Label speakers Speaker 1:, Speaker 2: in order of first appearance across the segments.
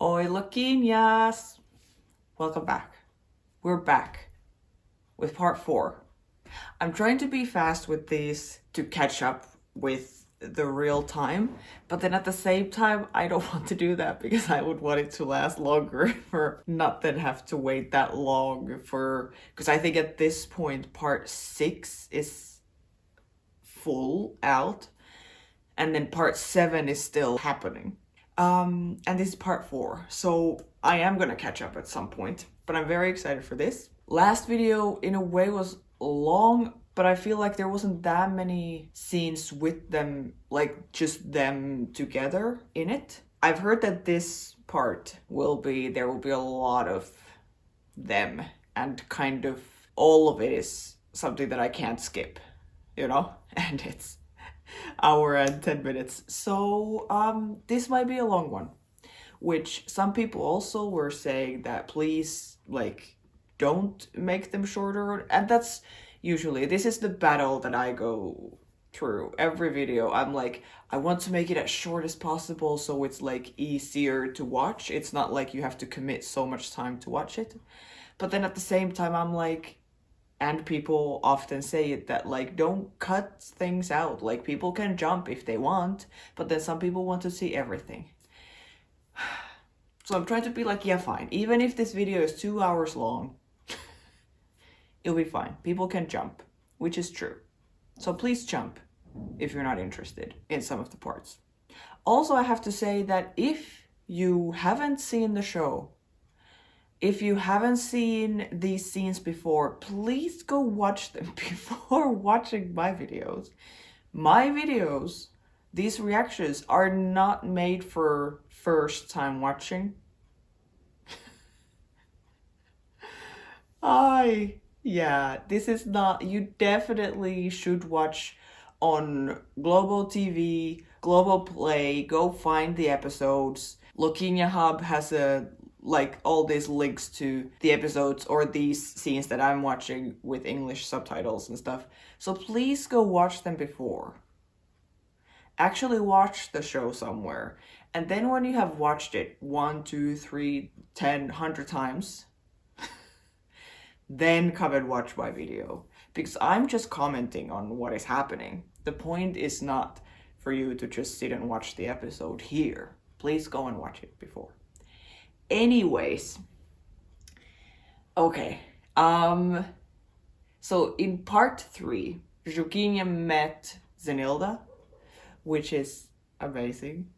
Speaker 1: Oi, Loquinhas! Welcome back. We're back with part 4. I'm trying to be fast with these to catch up with the real time, but then at the same time, I don't want to do that because I would want it to last longer for not then have to wait that long for, because I think at this point, part 6 is full out, and then part 7 is still happening. And this is part 4, so I am gonna catch up at some point, but I'm very excited for this. Last video, in a way, was long, but I feel like there wasn't that many scenes with them, like just them together in it. I've heard that this part there will be a lot of them, and kind of all of it is something that I can't skip, you know? And it's hour and 10 minutes. So this might be a long one, which some people also were saying that please, like, don't make them shorter. And that's usually, this is the battle that I go through every video. I'm like, I want to make it as short as possible so it's like easier to watch. It's not like you have to commit so much time to watch it. But then at the same time, I'm like, and people often say it, that like, don't cut things out. Like, people can jump if they want, but then some people want to see everything. So I'm trying to be like, yeah, fine. Even if this video is 2 hours long, it'll be fine. People can jump, which is true. So please jump if you're not interested in some of the parts. Also, I have to say that if you haven't seen the show, if you haven't seen these scenes before, please go watch them before watching my videos. My videos, these reactions, are not made for first time watching. This is not, you definitely should watch on Global TV, Global Play, go find the episodes. Loquinha Hub has all these links to the episodes or these scenes that I'm watching with English subtitles and stuff. So please go watch them before. Actually watch the show somewhere. And then when you have watched it 1, 2, 3, 10, 100 times, then come and watch my video. Because I'm just commenting on what is happening. The point is not for you to just sit and watch the episode here. Please go and watch it before. Anyways, okay, so in part 3, Juquinha met Zenilda, which is amazing.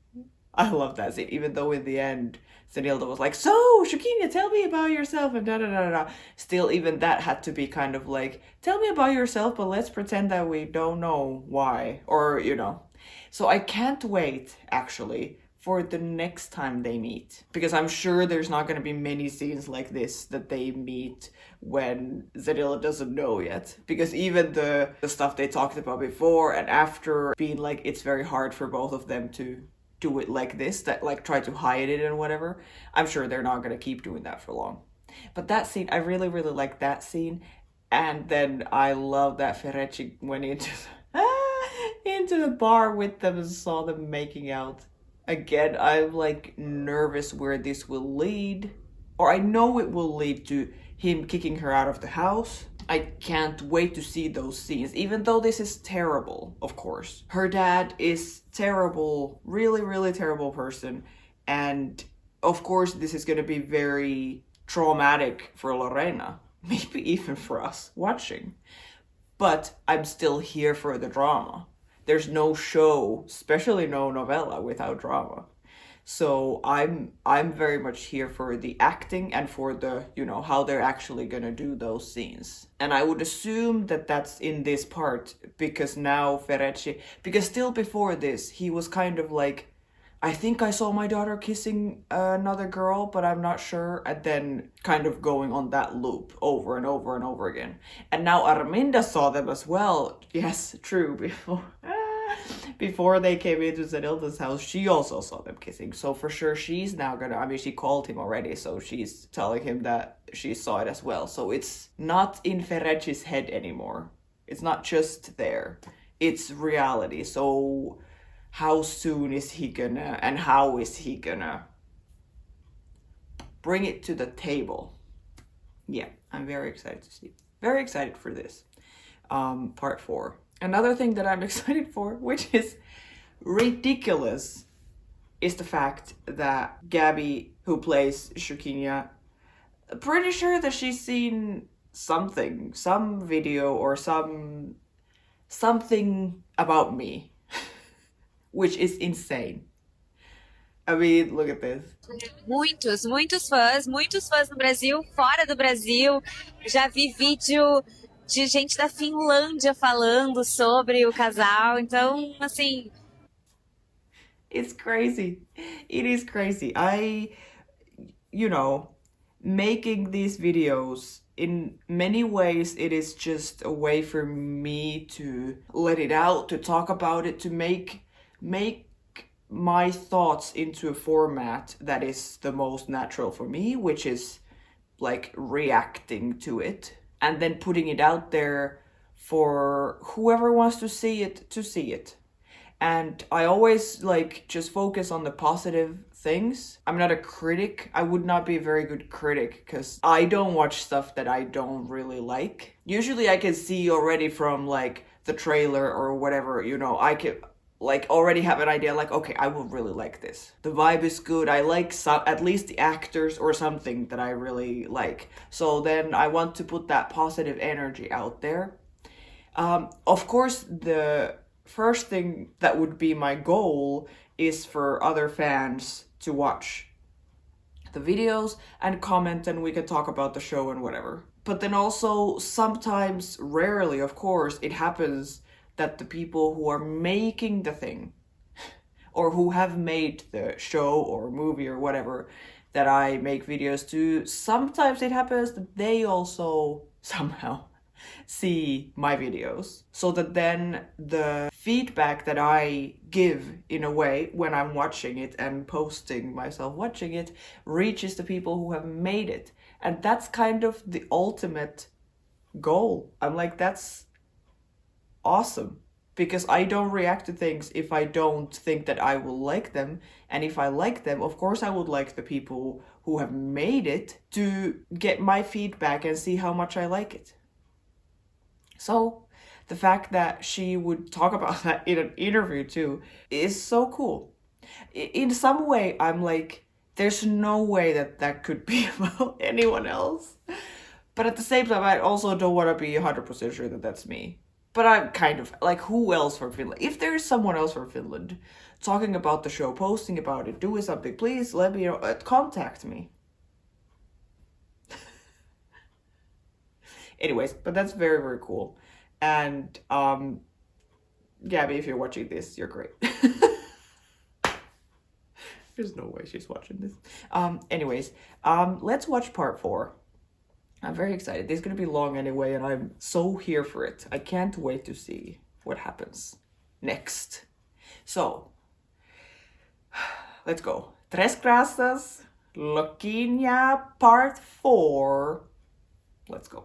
Speaker 1: I love that scene, even though in the end, Zenilda was like, so, Juquinha, tell me about yourself, and da-da-da-da. Still, even that had to be kind of like, tell me about yourself, but let's pretend that we don't know why, or, you know. So I can't wait, actually, for the next time they meet. Because I'm sure there's not going to be many scenes like this that they meet when Zenilda doesn't know yet. Because even the stuff they talked about before and after, being like, it's very hard for both of them to do it like this, that like try to hide it and whatever. I'm sure they're not going to keep doing that for long. But that scene, I really, really like that scene. And then I love that Ferrecci went into the bar with them and saw them making out. Again, I'm like nervous where this will lead, or I know it will lead to him kicking her out of the house. I can't wait to see those scenes, even though this is terrible, of course. Her dad is terrible, really, really terrible person. And of course, this is going to be very traumatic for Lorena, maybe even for us watching. But I'm still here for the drama. There's no show, especially no novella, without drama. So I'm very much here for the acting and for the, you know, how they're actually gonna do those scenes. And I would assume that that's in this part, because now Ferrecci, because still before this, he was kind of like, I think I saw my daughter kissing another girl, but I'm not sure. And then kind of going on that loop over and over and over again. And now Arminda saw them as well. Yes, true, before they came into Zenilda's house, she also saw them kissing. So for sure, she's now gonna, I mean, she called him already, so she's telling him that she saw it as well. So it's not in Ferrecci's head anymore. It's not just there. It's reality. So how soon is he gonna, and how is he gonna bring it to the table. Yeah, I'm very excited to see. Very excited for this. Part 4. Another thing that I'm excited for, which is ridiculous, is the fact that Gabby, who plays Juquinha, pretty sure that she's seen something, some video or something about me, which is insane. I mean, look at this.
Speaker 2: Muitos fãs no Brasil, fora do Brasil. Já vi vídeo de gente da Finlândia falando sobre o casal. Então, assim,
Speaker 1: It's crazy. It is crazy. You know, making these videos, in many ways, it is just a way for me to let it out, to talk about it, to make my thoughts into a format that is the most natural for me, which is like reacting to it and then putting it out there for whoever wants to see it. And I always like just focus on the positive things. I'm not a critic. I would not be a very good critic because I don't watch stuff that I don't really like. Usually I can see already from like the trailer or whatever, you know, I can like already have an idea like, okay, I will really like this. The vibe is good. I like some, at least the actors or something that I really like. So then I want to put that positive energy out there. Of course, the first thing that would be my goal is for other fans to watch the videos and comment, and we can talk about the show and whatever. But then also sometimes, rarely of course, it happens that the people who are making the thing or who have made the show or movie or whatever that I make videos to, sometimes it happens that they also somehow see my videos, so that then the feedback that I give in a way when I'm watching it and posting myself watching it reaches the people who have made it. And that's kind of the ultimate goal. I'm like, that's awesome, because I don't react to things if I don't think that I will like them. And if I like them, of course I would like the people who have made it to get my feedback and see how much I like it. So the fact that she would talk about that in an interview too is so cool. In some way, I'm like, there's no way that that could be about anyone else. But at the same time, I also don't want to be 100% sure that that's me. But I'm kind of like, who else from Finland? If there is someone else from Finland talking about the show, posting about it, doing something, please let me know, contact me. Anyways, but that's very, very cool. And Gabby, if you're watching this, you're great. There's no way she's watching this. Anyways, let's watch part 4. I'm very excited. This is going to be long anyway, and I'm so here for it. I can't wait to see what happens next. So, let's go. Três, Graças, Loquinha, part 4. Let's go.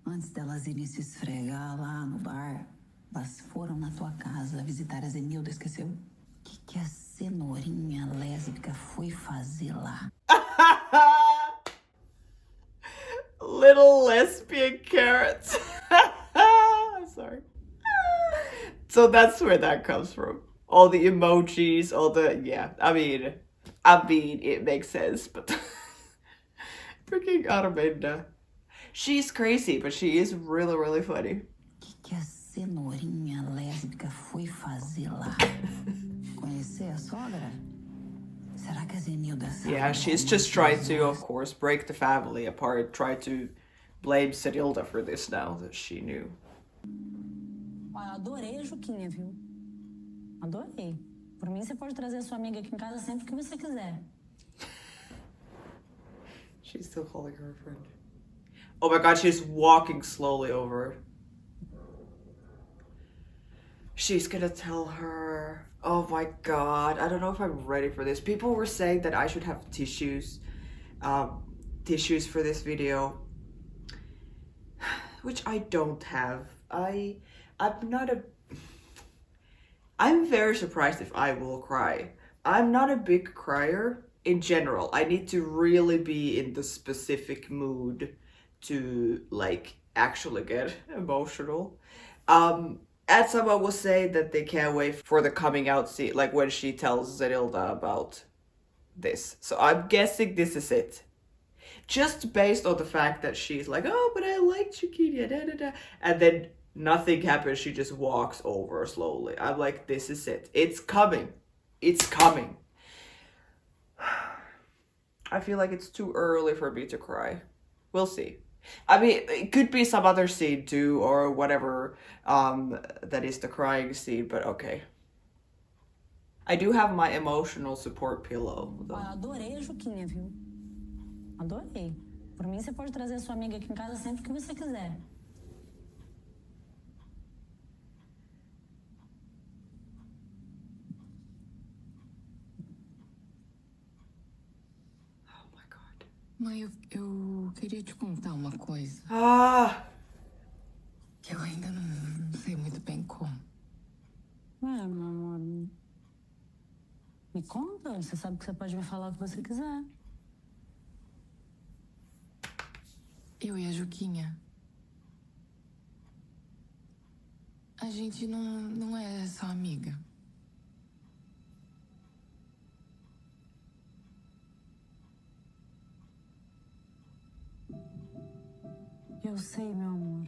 Speaker 3: Antes delas irem se esfregar lá no bar, elas foram na tua casa visitar a Zenilda. Esqueceu? O que a cenourinha lésbica foi fazer lá?
Speaker 1: Little lesbian carrots. Sorry. So that's where that comes from. All the emojis, all the, yeah. I mean, it makes sense, but freaking Armenda. She's crazy, but she is really, really funny.
Speaker 3: O que a cenourinha lésbica foi fazer lá? Conhecer a sogra? Será que a Zenilda sabe?
Speaker 1: Yeah, she's just trying to, of course, break the family apart, try to blame Zenilda for this now that she knew.
Speaker 3: Adorei a Juquinha, viu? Adorei. Por mim, você pode trazer a sua amiga aqui em casa sempre que você quiser.
Speaker 1: She's still calling her a friend. Oh my god, she's walking slowly over. She's gonna tell her. Oh my god, I don't know if I'm ready for this. People were saying that I should have tissues for this video, which I don't have. I'm very surprised if I will cry. I'm not a big crier, in general, I need to really be in the specific mood to like actually get emotional. And someone was saying that they can't wait for the coming out scene, like when she tells Zenilda about this. So I'm guessing this is it. Just based on the fact that she's like, oh, but I like Juquinha, da da da. And then nothing happens, she just walks over slowly. I'm like, this is it. It's coming. It's coming. I feel like it's too early for me to cry. We'll see. I mean, it could be some other scene too, or whatever, that is the crying scene, but okay. I do have my emotional support pillow, though.
Speaker 3: Adorei a Juquinha, viu? Adorei. Por mim, você pode trazer a sua amiga aqui em casa sempre que você quiser.
Speaker 1: Oh my God.
Speaker 4: Mãe, eu queria te contar uma coisa
Speaker 1: Ah!
Speaker 4: que eu ainda não sei muito bem como.
Speaker 3: Ué, meu amor. Me conta. Você sabe que você pode me falar o que você quiser.
Speaker 4: Eu e a Juquinha. A gente não é só amiga.
Speaker 3: Eu sei, meu amor.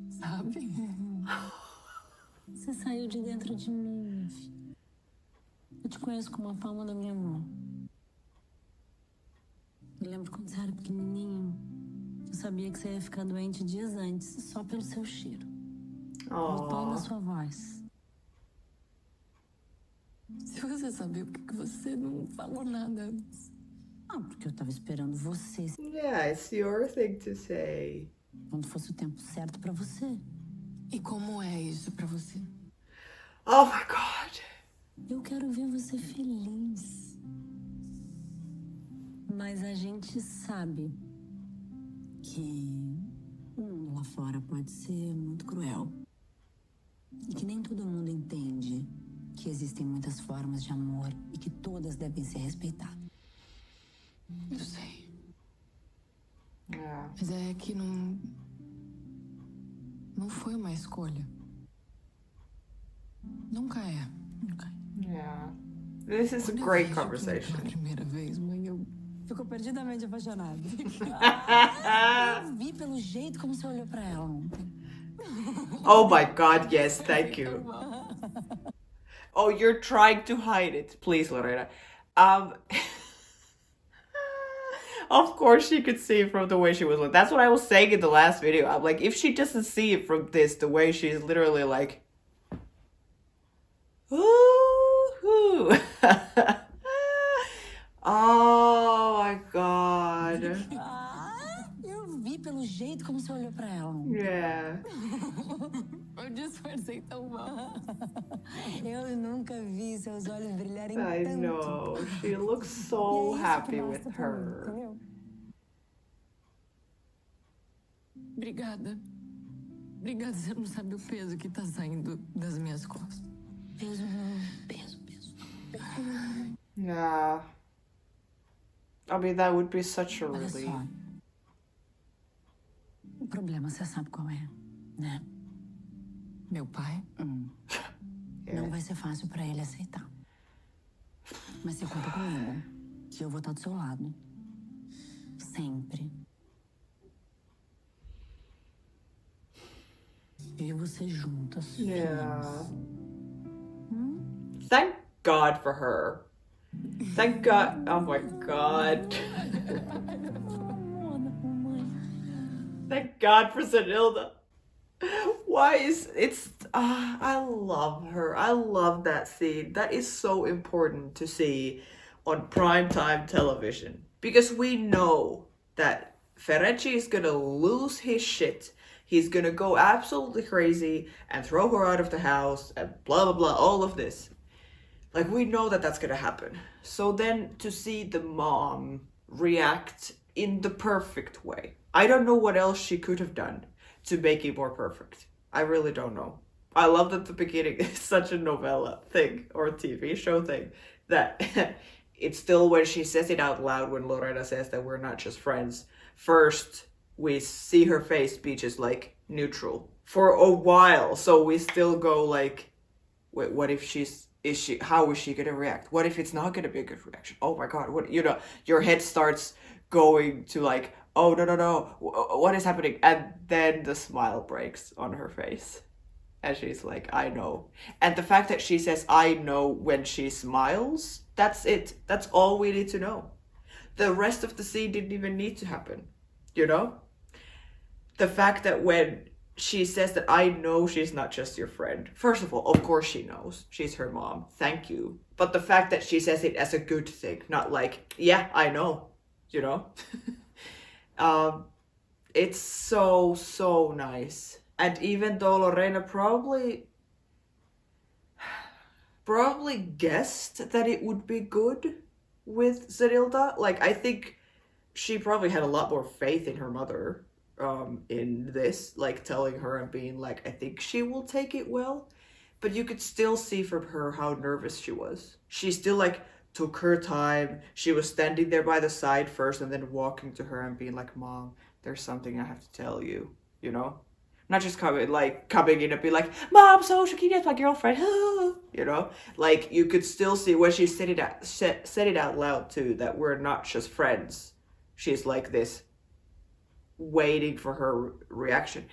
Speaker 4: Sabe?
Speaker 3: Você saiu de dentro de mim, minha filha. Eu te conheço como a palma da minha mão. Me lembro quando você era pequenininho. Eu sabia que você ia ficar doente dias antes, só pelo seu cheiro. Pelo tom da sua voz.
Speaker 4: Se você sabia por que você não falou nada antes?
Speaker 3: Ah, porque eu tava esperando você.
Speaker 1: Yeah, it's your thing to say.
Speaker 3: Quando fosse o tempo certo pra você.
Speaker 4: E como é isso pra você?
Speaker 1: Oh my God.
Speaker 3: Eu quero ver você feliz. Mas a gente sabe que o mundo lá fora pode ser muito cruel. E que nem todo mundo entende que existem muitas formas de amor e que todas devem ser respeitadas.
Speaker 4: Eu sei.
Speaker 1: Yeah.
Speaker 4: Mas é que não foi uma escolha. Nunca é.
Speaker 3: Nunca.
Speaker 1: Yeah. This is a
Speaker 4: Quando eu
Speaker 1: great
Speaker 4: vi
Speaker 1: conversation.
Speaker 4: Pela primeira vez, mãe, eu
Speaker 3: Ficou perdidamente apaixonada. Eu vi pelo jeito como você olhou pra ela ontem.
Speaker 1: Oh my God, yes, thank you. Oh, you're trying to hide it. Please, Lorena. Of course she could see it from the way she was looking. That's what I was saying in the last video. I'm like, if she doesn't see it from this, the way she's literally like, ooh. Oh my God.
Speaker 3: Eu vi pelo jeito como você olhou pra ela ontem.
Speaker 1: Yeah.
Speaker 4: eu disfarcei tão mal.
Speaker 3: Eu nunca vi seus olhos brilharem
Speaker 1: I
Speaker 3: tanto.
Speaker 1: know. She looks
Speaker 3: E é
Speaker 1: so
Speaker 3: isso que
Speaker 1: happy
Speaker 3: mostra
Speaker 1: with
Speaker 3: pra mim,
Speaker 1: her.
Speaker 3: entendeu?
Speaker 4: Obrigada. Obrigada, você não sabe o peso que tá saindo das minhas costas.
Speaker 3: Peso.
Speaker 1: Yeah. I mean, that would be such a
Speaker 3: Olha
Speaker 1: relief.
Speaker 3: só. O problema você sabe qual é, né?
Speaker 4: Meu pai?
Speaker 3: Não vai ser fácil pra ele aceitar. Mas você conta comigo, que eu vou estar do seu lado. Sempre. Eu e você juntas.
Speaker 1: Yeah. Thank God for her. Thank God. Oh my God. Thank God for Zenilda. Why is it's I love her. I love that scene. That is so important to see on primetime television because we know that Ferenci is gonna lose his shit. He's gonna go absolutely crazy and throw her out of the house and blah blah blah, all of this. Like, we know that that's gonna happen. So then to see the mom react in the perfect way. I don't know what else she could have done to make it more perfect. I really don't know. I love that the beginning is such a novella thing or a TV show thing that it's still when she says it out loud, when Lorena says that we're not just friends, first we see her face be just like neutral for a while. So we still go like, wait, what if how is she gonna react? What if it's not gonna be a good reaction? Oh my god, what, your head starts going to like, oh no, what is happening? And then the smile breaks on her face. And she's like, I know. And the fact that she says, I know, when she smiles, that's it. That's all we need to know. The rest of the scene didn't even need to happen, The fact that when she says that, I know she's not just your friend. First of all, of course she knows. She's her mom. Thank you. But the fact that she says it as a good thing, not like, yeah, I know, It's so nice. And even though Lorena probably guessed that it would be good with Zenilda, like, I think she probably had a lot more faith in her mother in this, like, telling her and being like, I think she will take it well. But you could still see from her how nervous she was. She still, like, took her time. She was standing there by the side first and then walking to her and being like, Mom, there's something I have to tell you, Not just coming in and be like, Mom, so Juquinha's my girlfriend, Like, you could still see when she said it out loud too, that we're not just friends. She's like this, waiting for her reaction.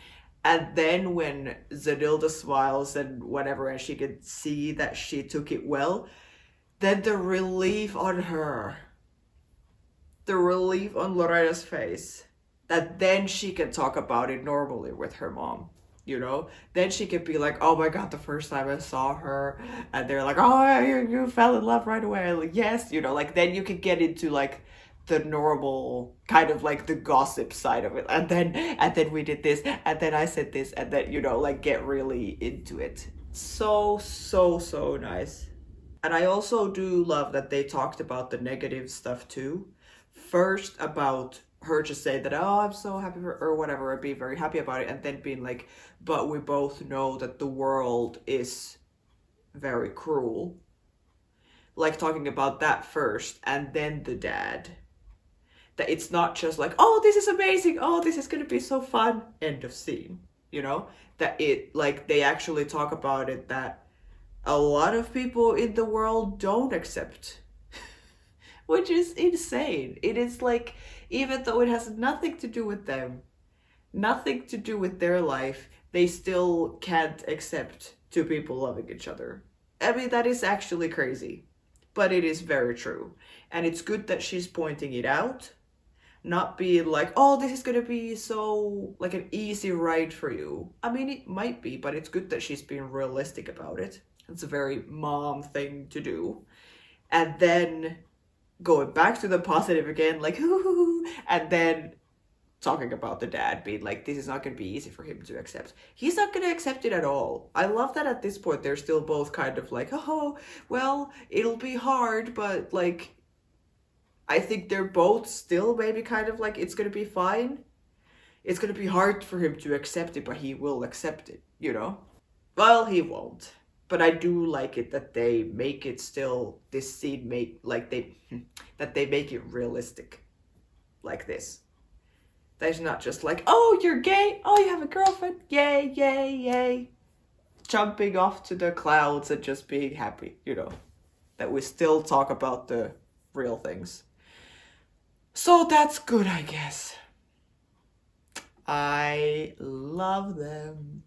Speaker 1: And then when Zenilda smiles and whatever, and she could see that she took it well, then the relief on Lorena's face, that then she can talk about it normally with her mom, Then she can be like, oh my god, the first time I saw her, and they're like, oh, you fell in love right away. Like, yes, like, then you can get into like the normal kind of like the gossip side of it, and then we did this, and then I said this, and then like get really into it. So nice. And I also do love that they talked about the negative stuff too. First about her just say that, oh, I'm so happy for, or whatever, or be very happy about it, and then being like, but we both know that the world is very cruel. Like, talking about that first, and then the dad. That it's not just like, oh, this is amazing, oh, this is gonna be so fun, end of scene, That it, like, they actually talk about it, that a lot of people in the world don't accept. Which is insane. It is like, even though it has nothing to do with them, nothing to do with their life, they still can't accept two people loving each other. I mean, that is actually crazy. But it is very true. And it's good that she's pointing it out. Not being like, oh, this is gonna be so, like, an easy ride for you. I mean, it might be, but it's good that she's being realistic about it. It's a very mom thing to do. And then going back to the positive again, like, hoo, and then talking about the dad being like, this is not gonna be easy for him to accept. He's not gonna accept it at all. I love that at this point they're still both kind of like, oh, well, it'll be hard, but like, I think they're both still maybe kind of like, it's gonna be fine. It's gonna be hard for him to accept it, but he will accept it, Well, he won't. But I do like it that they make it still, this scene that they make it realistic. Like this. There's not just like, oh, you're gay, oh, you have a girlfriend, yay, yay, yay. Jumping off to the clouds and just being happy, That we still talk about the real things. So that's good, I guess. I love them.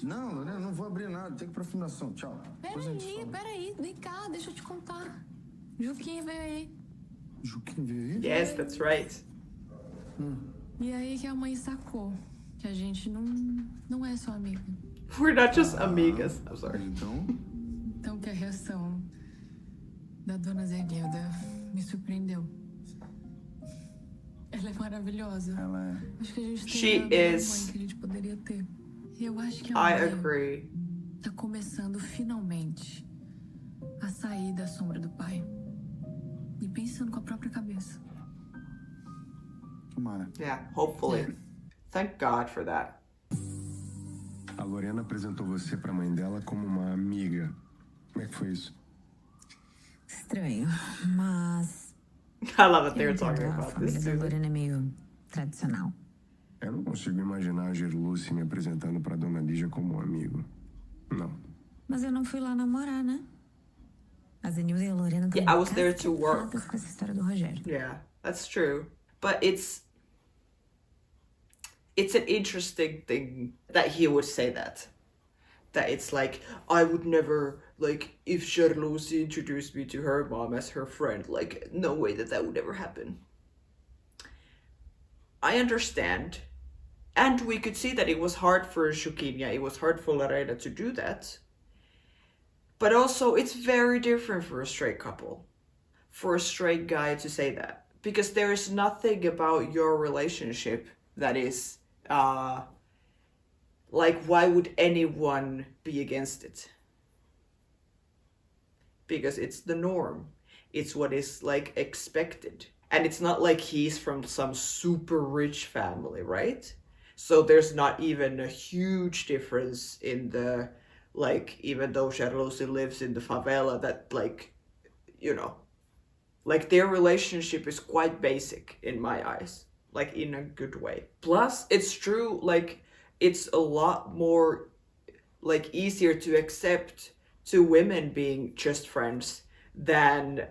Speaker 5: Não, Lorena, não vou abrir nada. Tem que ir pra fundação. Tchau.
Speaker 4: Peraí. Vem cá, deixa eu te contar. Juquinha veio aí.
Speaker 5: Juquinha veio aí?
Speaker 1: Yes, that's right.
Speaker 4: E aí que a mãe sacou que a gente não é só amiga.
Speaker 1: We're not just amigas. I'm sorry.
Speaker 4: Então que a reação da dona Zenilda me surpreendeu. Ela é maravilhosa.
Speaker 5: Ela é.
Speaker 4: Acho que a gente tem
Speaker 1: She
Speaker 4: a melhor
Speaker 1: is.
Speaker 4: mãe que a gente poderia ter. E eu acho que a
Speaker 1: I
Speaker 4: mãe
Speaker 1: agree.
Speaker 4: tá começando finalmente a sair da sombra do pai. E pensando com a própria cabeça.
Speaker 5: Tomara.
Speaker 1: Yeah, hopefully. Thank God for that.
Speaker 6: A Lorena apresentou você pra mãe dela como uma amiga. Como é que foi isso?
Speaker 3: estranho, mas
Speaker 1: I love that
Speaker 3: eu
Speaker 1: they're talking
Speaker 3: entendo, a
Speaker 1: about this
Speaker 3: família da
Speaker 1: too.
Speaker 3: Lorena é meio tradicional.
Speaker 5: Eu não consigo imaginar a Gerluce me apresentando pra Dona Lígia como um amigo. Não.
Speaker 3: Mas eu não fui lá namorar, né? A Zenilda e a Lorena estão
Speaker 1: Yeah, I was there to work.
Speaker 3: encasquetadas com essa história do Rogério.
Speaker 1: Yeah, that's true. But it's an interesting thing that he would say that. That it's like, I would never, like, if Lucy introduced me to her mom as her friend, like, no way that would ever happen. I understand. And we could see that it was hard for Juquinha, it was hard for Lorena to do that. But also, it's very different for a straight couple. For a straight guy to say that. Because there is nothing about your relationship that is, like, why would anyone be against it? Because it's the norm. It's what is, like, expected. And it's not like he's from some super rich family, right? So there's not even a huge difference in the, like, even though Lucy lives in the favela, that, like, you know, like, their relationship is quite basic in my eyes, like, in a good way. Plus, it's true, like, it's a lot more, like, easier to accept two women being just friends than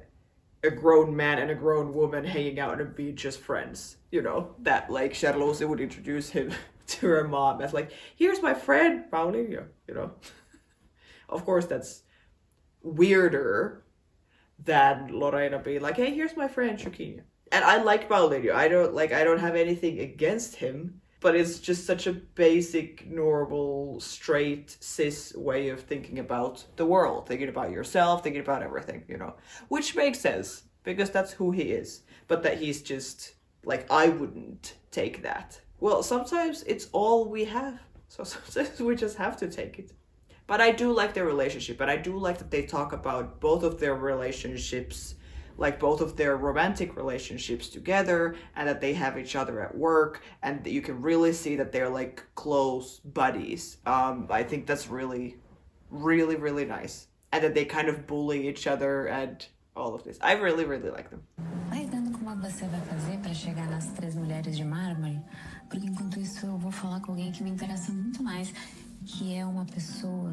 Speaker 1: a grown man and a grown woman hanging out and being just friends. You know, that, like, Lucy would introduce him to her mom as, like, here's my friend, Paulinho, you know. Of course, that's weirder than Lorena being like, hey, here's my friend, Juquinha. And I like Paulinho. I don't have anything against him, but it's just such a basic, normal, straight, cis way of thinking about the world, thinking about yourself, thinking about everything, you know, which makes sense because that's who he is. But that he's just like, I wouldn't take that. Well, sometimes it's all we have, so sometimes we just have to take it. But I do like their relationship, and I do like that they talk about both of their relationships, like both of their romantic relationships together, and that they have each other at work, and you can really see that they're like close buddies. I think that's really, really, really nice. And that they kind of bully each other and all of this. I really, really like them.
Speaker 3: Vai vendo como você vai fazer pra chegar nas 3 mulheres de mármore, porque enquanto isso eu vou falar com alguém que me interessa muito mais, que é uma pessoa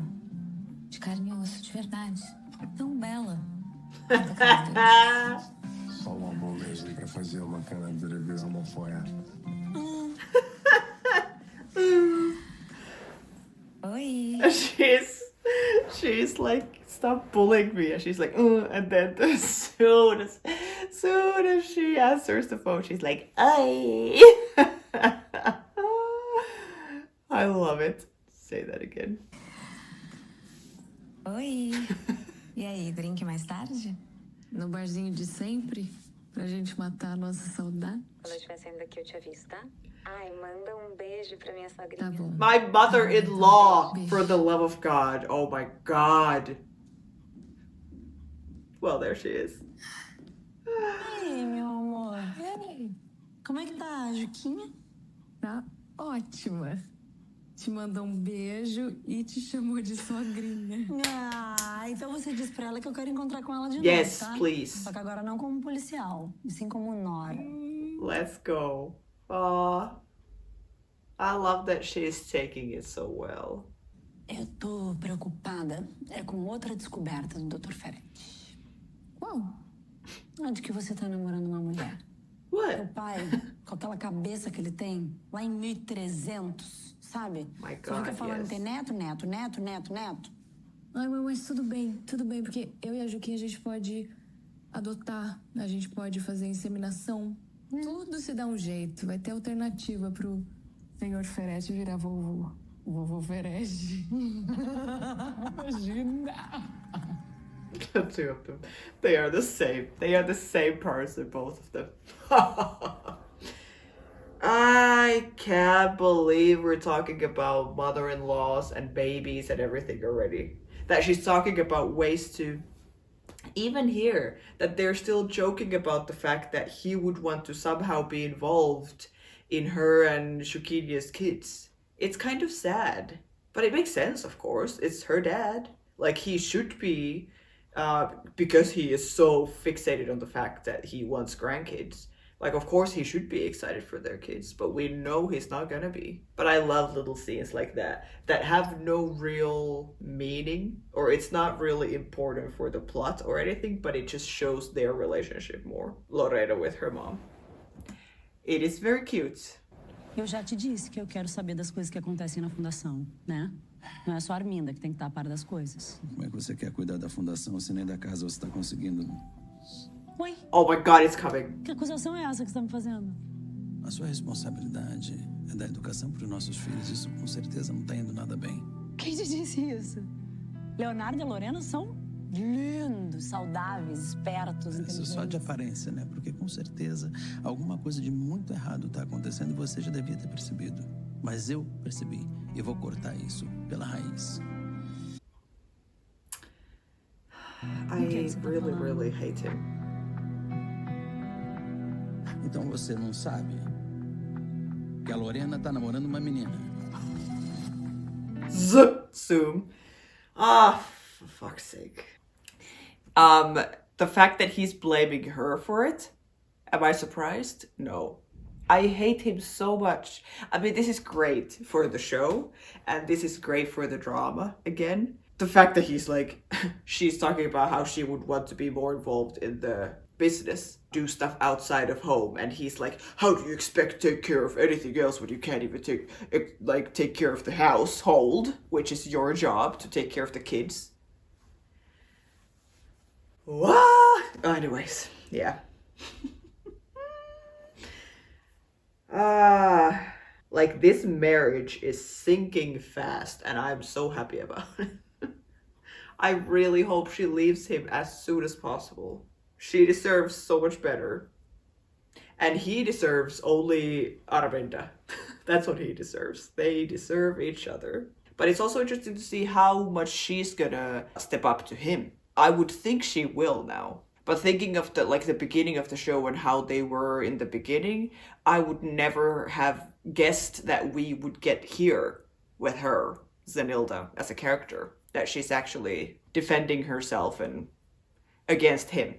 Speaker 3: de carne e osso de verdade, tão bela.
Speaker 5: Só um amor mesmo pra fazer uma canadura de homofoia.
Speaker 3: Oi.
Speaker 1: She's like, stop bullying me. And she's like, and then as soon as she answers the phone, she's like, ay. I love it. Say that again.
Speaker 3: Oi. E aí, drink mais tarde?
Speaker 4: No barzinho de sempre, pra gente matar a nossa saudade.
Speaker 3: Quando eu estiver saindo daqui eu te aviso, tá? Ai, manda beijo pra minha sogrinha.
Speaker 4: Tá bom.
Speaker 1: My mother-in-law, for the love of God. Oh my God. Well, there she is.
Speaker 3: Ei, meu amor. E aí? Como é que tá a Juquinha?
Speaker 4: Tá ótima. Te mandou beijo e te chamou de sogrinha.
Speaker 3: Ah, então você diz pra ela que eu quero encontrar com ela de
Speaker 1: Yes,
Speaker 3: novo, tá?
Speaker 1: please.
Speaker 3: Só que agora não como policial, e sim como Nora.
Speaker 1: Let's go. Aw. I love that she is taking it so well.
Speaker 3: Eu tô preocupada com outra descoberta do Dr. Ferretti.
Speaker 4: Qual?
Speaker 3: A de que você tá namorando uma mulher. Meu
Speaker 1: What?
Speaker 3: pai, com aquela cabeça que ele tem, lá em 1300, sabe?
Speaker 1: My
Speaker 3: Só fica
Speaker 1: God,
Speaker 3: falando
Speaker 1: yes.
Speaker 3: tem neto.
Speaker 4: Ai, mãe, mas tudo bem, porque eu e a Juquinha a gente pode adotar, a gente pode fazer inseminação. Tudo se dá um jeito, vai ter alternativa pro senhor Ferretti virar vovô. Vovô Ferretti. Imagina!
Speaker 1: The two of them. They are the same. They are the same person, both of them. I can't believe we're talking about mother-in-laws and babies and everything already. That she's talking about ways to, even here, that they're still joking about the fact that he would want to somehow be involved in her and Juquinha's kids. It's kind of sad. But it makes sense, of course. It's her dad. Like, he should be because he is so fixated on the fact that he wants grandkids. Like, of course he should be excited for their kids, but we know he's not gonna be. But I love little scenes like that have no real meaning, or it's not really important for the plot or anything, but it just shows their relationship more. Lorena with her mom. It is very cute.
Speaker 6: Eu já te disse que eu quero saber das coisas que acontecem na fundação, né? Não é só a Arminda que tem que estar a par das coisas.
Speaker 7: Como é que você quer cuidar da fundação se nem da casa você está conseguindo?
Speaker 6: Oi?
Speaker 1: Oh my god, it's coming.
Speaker 6: Que acusação é essa que você está me fazendo?
Speaker 7: A sua responsabilidade é dar educação para os nossos filhos. Isso com certeza não está indo nada bem.
Speaker 6: Quem te disse isso? Leonardo e Lorena são lindos, saudáveis, espertos,
Speaker 7: Isso
Speaker 6: inteligentes.
Speaker 7: só de aparência, né? Porque com certeza alguma coisa de muito errado está acontecendo e você já devia ter percebido. Mas eu percebi e eu vou cortar isso pela raiz.
Speaker 1: I really hate him.
Speaker 7: Então você não sabe que a Lorena tá namorando uma menina.
Speaker 1: Zoom. Ah, for fuck's sake. The fact that he's blaming her for it, am I surprised? No. I hate him so much. I mean, this is great for the show, and this is great for the drama, again. The fact that he's like, she's talking about how she would want to be more involved in the business, do stuff outside of home, and he's like, how do you expect to take care of anything else when you can't even take care of the household, which is your job, to take care of the kids? What? Anyways, yeah. Like, this marriage is sinking fast, and I'm so happy about it. I really hope she leaves him as soon as possible. She deserves so much better. And he deserves only Aravinda. That's what he deserves. They deserve each other. But it's also interesting to see how much she's gonna step up to him. I would think she will now. But thinking of the beginning of the show and how they were in the beginning, I would never have guessed that we would get here with her, Zenilda, as a character. That she's actually defending herself and against him.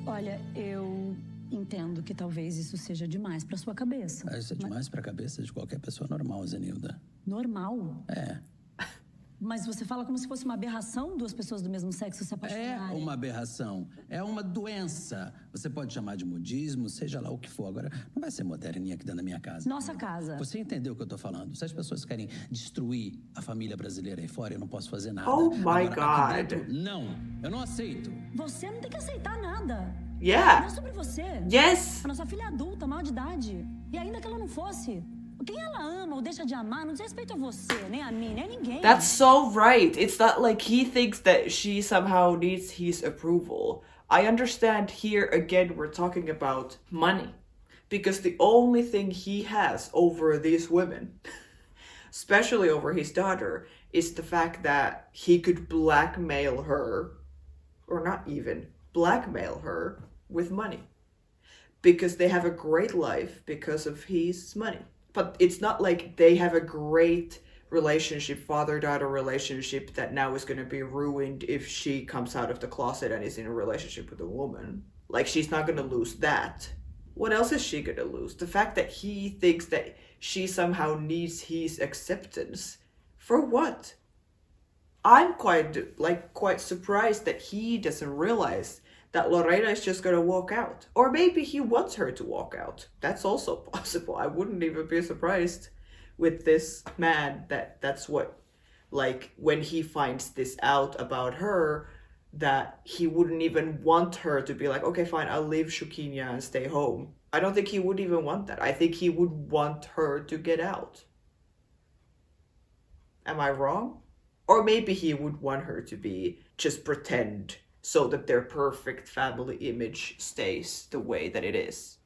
Speaker 6: Olha, eu entendo que talvez isso seja demais para sua cabeça.
Speaker 7: Isso é demais para a cabeça de qualquer pessoa normal, Zenilda.
Speaker 6: Normal?
Speaker 7: É.
Speaker 6: Mas você fala como se fosse uma aberração duas pessoas do mesmo sexo se apaixonarem.
Speaker 7: É uma aberração. É uma doença. Você pode chamar de modismo, seja lá o que for. Agora, não vai ser moderninha aqui dentro da minha casa.
Speaker 6: Nossa casa.
Speaker 7: Você entendeu o que eu tô falando? Se as pessoas querem destruir a família brasileira aí fora, eu não posso fazer nada.
Speaker 1: Oh my
Speaker 7: Agora,
Speaker 1: God.
Speaker 7: dentro, não. Eu não aceito.
Speaker 6: Você não tem que aceitar nada.
Speaker 1: Yeah.
Speaker 6: Não é sobre você.
Speaker 1: Yes.
Speaker 6: A nossa filha é adulta, maior de idade. E ainda que ela não fosse, quem ela ama ou deixa de amar não diz respeito a você, nem a mim, nem a ninguém.
Speaker 1: That's so right. It's not like he thinks that she somehow needs his approval. I understand here again we're talking about money. Because the only thing he has over these women, especially over his daughter, is the fact that he could blackmail her, or not even, blackmail her with money. Because they have a great life because of his money. But it's not like they have a great relationship, father-daughter relationship, that now is going to be ruined if she comes out of the closet and is in a relationship with a woman. Like, she's not going to lose that. What else is she going to lose? The fact that he thinks that she somehow needs his acceptance. For what? I'm quite surprised that he doesn't realize that Lorena is just gonna walk out. Or maybe he wants her to walk out. That's also possible. I wouldn't even be surprised with this man that's what, like, when he finds this out about her, that he wouldn't even want her to be like, okay, fine, I'll leave Juquinha and stay home. I don't think he would even want that. I think he would want her to get out. Am I wrong? Or maybe he would want her to be, just pretend, so that their perfect family image stays the way that it is.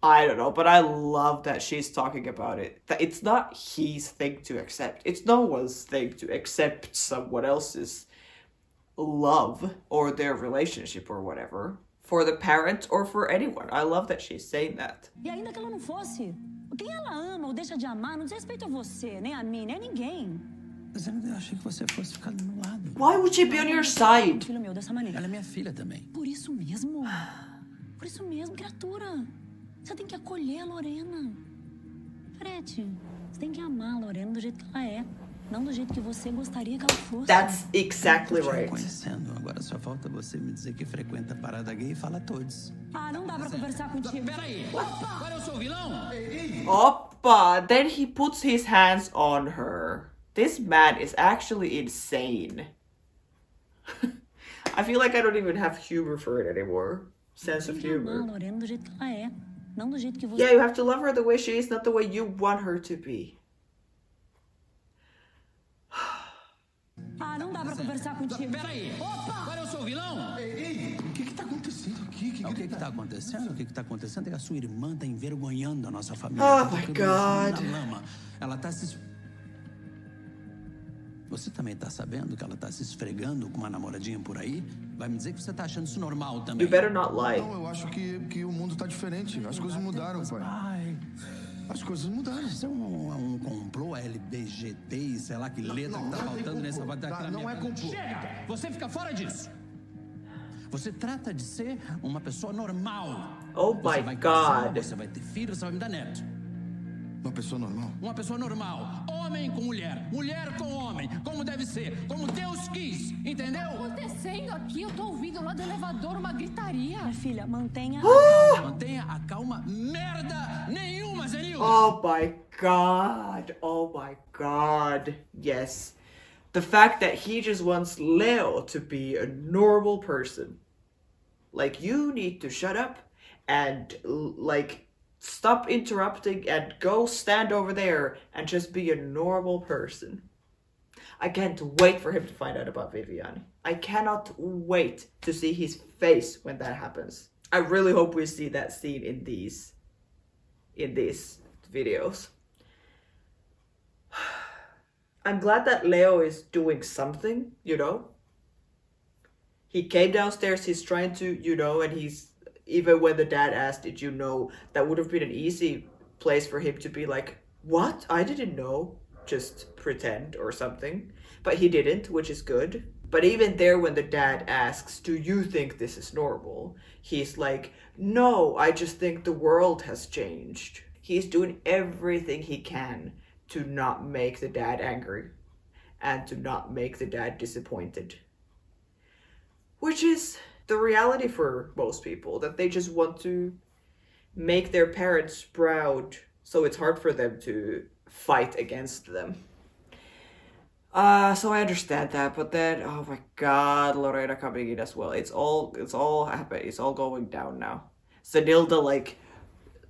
Speaker 1: I don't know, but I love that she's talking about it. That it's not his thing to accept. It's no one's thing to accept someone else's love or their relationship or whatever. For the parent or for anyone. I love that she's saying that.
Speaker 6: E ainda que ela não fosse, quem ela ama ou deixa de amar não diz respeito a você, nem a mim, nem a ninguém.
Speaker 7: Zenilda, eu achei que você fosse ficar do meu lado.
Speaker 1: Why would she be on your side?
Speaker 6: Filho meu, dessa maneira.
Speaker 7: Ela é minha filha também.
Speaker 6: Por isso mesmo, criatura. Você tem que acolher a Lorena. Frete, você tem que amar a Lorena do jeito que ela é. Não do jeito que você gostaria que ela fosse.
Speaker 1: That's exactly
Speaker 7: Tô te
Speaker 1: right.
Speaker 7: reconhecendo. Agora só falta você me dizer que frequenta a parada gay e fala a todos.
Speaker 6: Ah, não dá pra conversar contigo.
Speaker 7: Peraí! Agora eu sou o vilão?
Speaker 1: Oppa! Then he puts his hands on her. This man is actually insane. I feel like I don't even have humor for it anymore. Sense of
Speaker 6: Tem que amar a
Speaker 1: humor.
Speaker 6: Lorena do jeito que ela é. Não do jeito que você...
Speaker 1: Yeah, you have to love her the way she is, not the way you want her to be.
Speaker 6: Ah, não dá pra conversar contigo.
Speaker 7: Peraí! Agora eu sou o vilão?
Speaker 5: O que tá acontecendo aqui?
Speaker 7: O que tá acontecendo? O que tá acontecendo é que a sua irmã tá envergonhando a nossa família.
Speaker 1: Oh
Speaker 7: Tá
Speaker 1: my
Speaker 7: colocando
Speaker 1: God.
Speaker 7: na lama. Ela tá se... Você também tá sabendo que ela tá se esfregando com uma namoradinha por aí? Vai me dizer que você tá achando isso normal também.
Speaker 1: You better not lie.
Speaker 5: Não, eu acho que o mundo tá diferente. As coisas mudaram, pai.
Speaker 7: Ai,
Speaker 5: As coisas mudaram.
Speaker 7: isso é um complô LBGT, sei lá que letra que tá faltando nessa
Speaker 5: Tá, não é complô.
Speaker 7: Chega! Você fica fora disso. Você trata de ser uma pessoa normal.
Speaker 1: Oh
Speaker 7: Você
Speaker 1: my
Speaker 7: vai casar,
Speaker 1: God.
Speaker 7: você vai ter filho, você vai me dar neto.
Speaker 5: Uma pessoa normal?
Speaker 7: Uma pessoa normal. Homem com mulher. Mulher com homem. Como deve ser. Como Deus quis. Entendeu?
Speaker 4: Acontecendo aqui, eu tô ouvindo lá do elevador uma gritaria.
Speaker 6: Minha filha, mantenha...
Speaker 7: Mantenha a calma. Merda nenhuma, Zenilda.
Speaker 1: Oh my god. Oh my god. Yes. The fact that he just wants Leo to be a normal person. Like, you need to shut up and, like, stop interrupting and go stand over there and just be a normal person. I can't wait for him to find out about Viviane. I cannot wait to see his face when that happens. I really hope we see that scene in these videos. I'm glad that Leo is doing something, you know? He came downstairs, he's trying to, you know, and he's, even when the dad asked, did you know, that would have been an easy place for him to be like, what? I didn't know. Just pretend or something. But he didn't, which is good. But even there, when the dad asks, do you think this is normal? He's like, no, I just think the world has changed. He's doing everything he can to not make the dad angry and to not make the dad disappointed. Which is the reality for most people, that they just want to make their parents proud, so it's hard for them to fight against them. So I understand that, but then, oh my god, Lorena coming in as well. It's all happening. It's all going down now. Zenilda, like,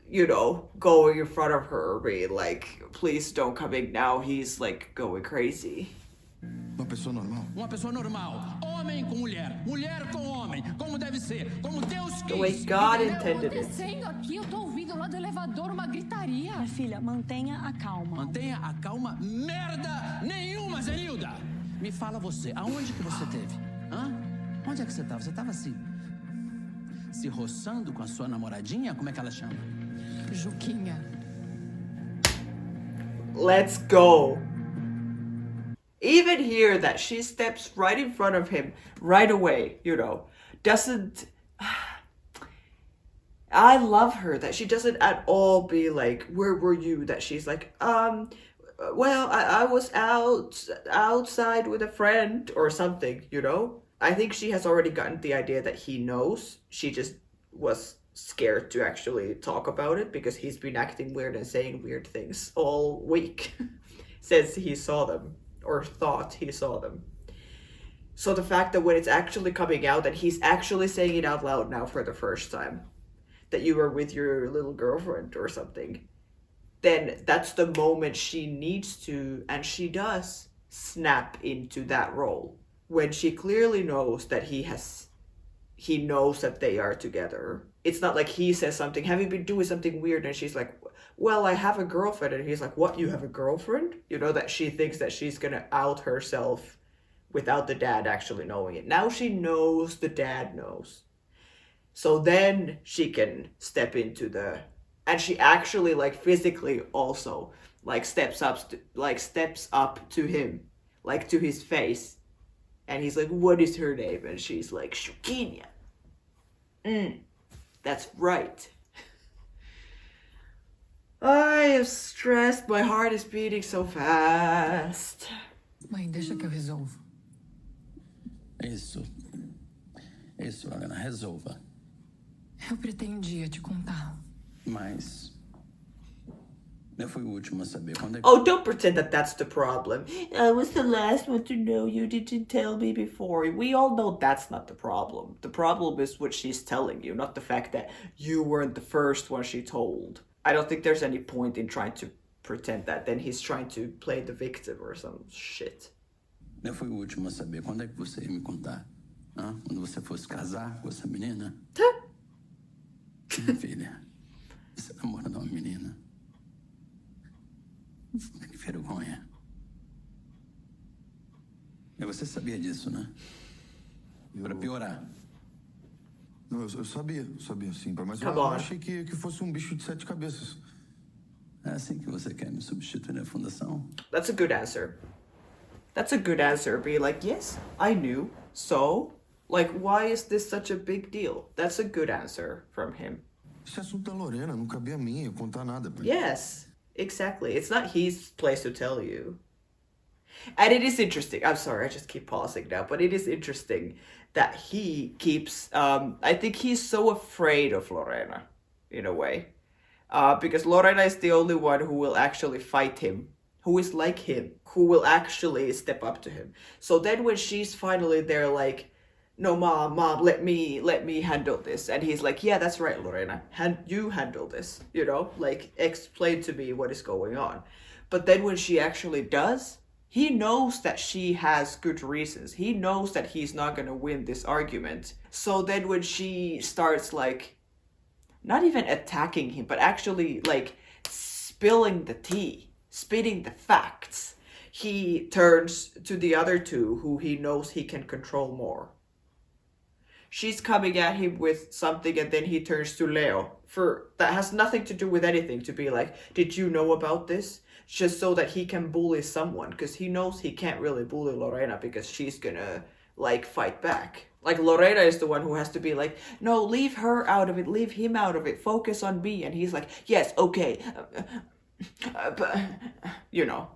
Speaker 1: you know, going in front of her, being like, please don't come in now. He's like going crazy.
Speaker 5: Uma pessoa normal?
Speaker 7: Uma pessoa normal. Homem com mulher. Mulher com homem. Como deve ser. Como Deus quis.
Speaker 1: The way God
Speaker 7: Entendeu?
Speaker 1: intended it.
Speaker 4: Acontecendo aqui, eu tô ouvindo lá do elevador uma gritaria.
Speaker 6: Minha filha, mantenha a calma.
Speaker 7: Mantenha a calma. Merda nenhuma, Zenilda. Me fala você, aonde que você teve? Hã? Onde é que você tava? Você tava se roçando com a sua namoradinha? Como é que ela chama?
Speaker 4: Juquinha.
Speaker 1: Let's go. Even here, that she steps right in front of him right away, you know, doesn't... I love her, that she doesn't at all be like, where were you? That she's like, well, I was outside with a friend or something, you know? I think she has already gotten the idea that he knows. She just was scared to actually talk about it because he's been acting weird and saying weird things all week since he saw them. Or thought he saw them. So the fact that when it's actually coming out, that he's actually saying it out loud now for the first time, that you were with your little girlfriend or something, then that's the moment she needs to, and she does, snap into that role. When she clearly knows that he knows that they are together. It's not like he says something, have you been doing something weird? And she's like, well, I have a girlfriend. And he's like, what, you have a girlfriend? You know, that she thinks that she's gonna out herself without the dad actually knowing it. Now she knows the dad knows. So then she can step into and she actually, like, physically also, like, steps up to him. like to his face. And he's like, what is her name? And she's like, Juquinha. That's right. I am stressed. My heart is beating so fast.
Speaker 4: Mãe, deixa que eu resolvo.
Speaker 7: Isso, Lorena, resolva.
Speaker 4: Eu pretendia te contar.
Speaker 7: Mas eu fui o último a saber quando é que...
Speaker 1: Oh, don't pretend that that's the problem. I was the last one to know. You didn't tell me before. We all know that's not the problem. The problem is what she's telling you, not the fact that you weren't the first one she told. I don't think there's any point in trying to pretend that. Then he's trying to play the victim or some shit.
Speaker 7: Eu fui o último a saber quando é que você ia me contar. Hã? Quando você fosse casar com essa menina? Minha filha, você namora uma menina. Que vergonha. E você sabia disso, né? Pra piorar.
Speaker 5: Não, eu sabia sim, pai. Mas eu
Speaker 1: Come on.
Speaker 5: achei que fosse bicho de 7 cabeças.
Speaker 7: É assim que você quer me substituir na fundação?
Speaker 1: That's a good answer. That's a good answer. Be like, yes, I knew. So, like, why is this such a big deal? That's a good answer from him.
Speaker 5: Esse assunto da Lorena, não cabia a mim eu contar nada, pai.
Speaker 1: Yes, exactly. It's not his place to tell you. And it is interesting. I'm sorry, I just keep pausing now, but it is interesting that he keeps, I think he's so afraid of Lorena, in a way. Because Lorena is the only one who will actually fight him, who is like him, who will actually step up to him. So then when she's finally there, like, no, mom, let me handle this. And he's like, yeah, that's right, Lorena. You handle this, you know? Like, explain to me what is going on. But then when she actually does, he knows that she has good reasons. He knows that he's not going to win this argument. So then when she starts, like, not even attacking him, but actually, like, spilling the tea, spitting the facts, he turns to the other two who he knows he can control more. She's coming at him with something and then he turns to Leo that has nothing to do with anything, to be like, did you know about this? Just so that he can bully someone, because he knows he can't really bully Lorena because she's gonna, like, fight back. Like, Lorena is the one who has to be like, no, leave her out of it, leave him out of it, focus on me. And he's like, yes, okay. But, you know,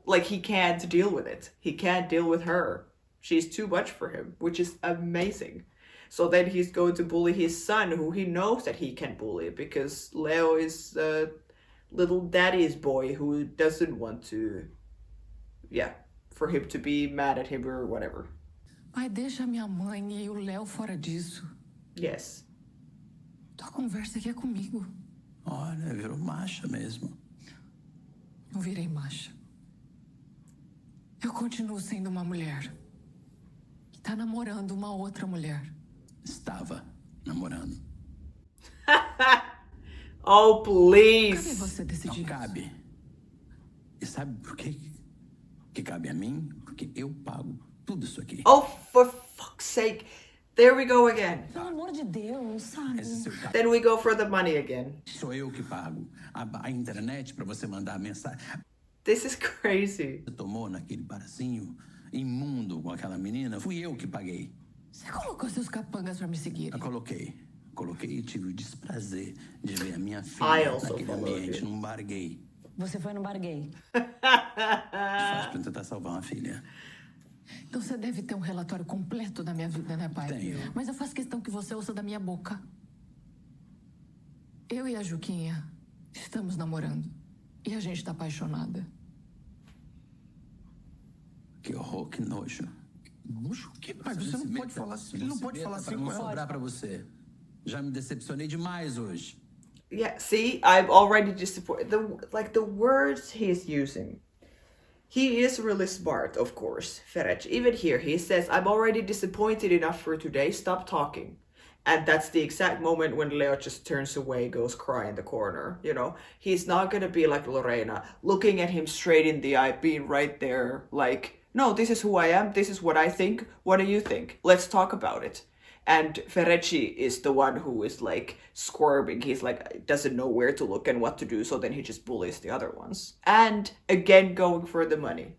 Speaker 1: like, he can't deal with it. He can't deal with her. She's too much for him, which is amazing. So then he's going to bully his son, who he knows that he can bully, because Leo is little daddy's boy who doesn't want to, for him to be mad at him or whatever.
Speaker 4: Pai, deixa minha mãe e o Léo fora disso.
Speaker 1: Yes.
Speaker 4: Tua conversa aqui é comigo.
Speaker 7: Olha, virou macha mesmo.
Speaker 4: Não virei macha. Eu continuo sendo uma mulher que tá namorando uma outra mulher.
Speaker 7: Estava namorando.
Speaker 1: Oh,
Speaker 4: Cabe
Speaker 1: please.
Speaker 4: você decidir.
Speaker 7: Não cabe. E sabe por quê que cabe a mim? Porque eu pago tudo isso aqui.
Speaker 1: Oh, for fuck's sake. There we go again.
Speaker 6: Pelo amor de Deus, sabe?
Speaker 7: Esse seu
Speaker 1: Then we go for the money again.
Speaker 7: sou eu que pago. A internet para você mandar mensagem.
Speaker 1: This is crazy.
Speaker 7: Você tomou naquele barzinho imundo com aquela menina? Fui eu que paguei.
Speaker 4: Você colocou seus capangas pra me seguir.
Speaker 7: Eu coloquei e tive o desprazer de ver a minha
Speaker 1: I
Speaker 7: filha
Speaker 1: also
Speaker 7: naquele
Speaker 1: followed
Speaker 7: ambiente,
Speaker 1: you.
Speaker 7: num bar gay.
Speaker 6: Você foi no bar gay.
Speaker 7: Faz pra tentar salvar uma filha.
Speaker 4: Então você deve ter um relatório completo da minha vida, né, pai?
Speaker 7: Tenho.
Speaker 4: Mas eu faço questão que você ouça da minha boca. Eu e a Juquinha estamos namorando. E a gente tá apaixonada.
Speaker 7: Que horror, que nojo.
Speaker 5: Nojo? Que pai? Você não pode falar assim. Ele não pode falar assim
Speaker 7: pra
Speaker 5: com
Speaker 7: não
Speaker 5: ela.
Speaker 7: sobrar pra você. Já me decepcionei demais hoje.
Speaker 1: Yeah, see, I'm already disappointed. The words he's using. He is really smart, of course, Ferenc. Even here, he says, I'm already disappointed enough for today, stop talking. And that's the exact moment when Leo just turns away, goes cry in the corner, you know? He's not gonna be like Lorena, looking at him straight in the eye, being right there, like, no, this is who I am, this is what I think, what do you think? Let's talk about it. And Ferenc is the one who is, like, squirming. He's like, doesn't know where to look and what to do, so then he just bullies the other ones. And again, going for the money.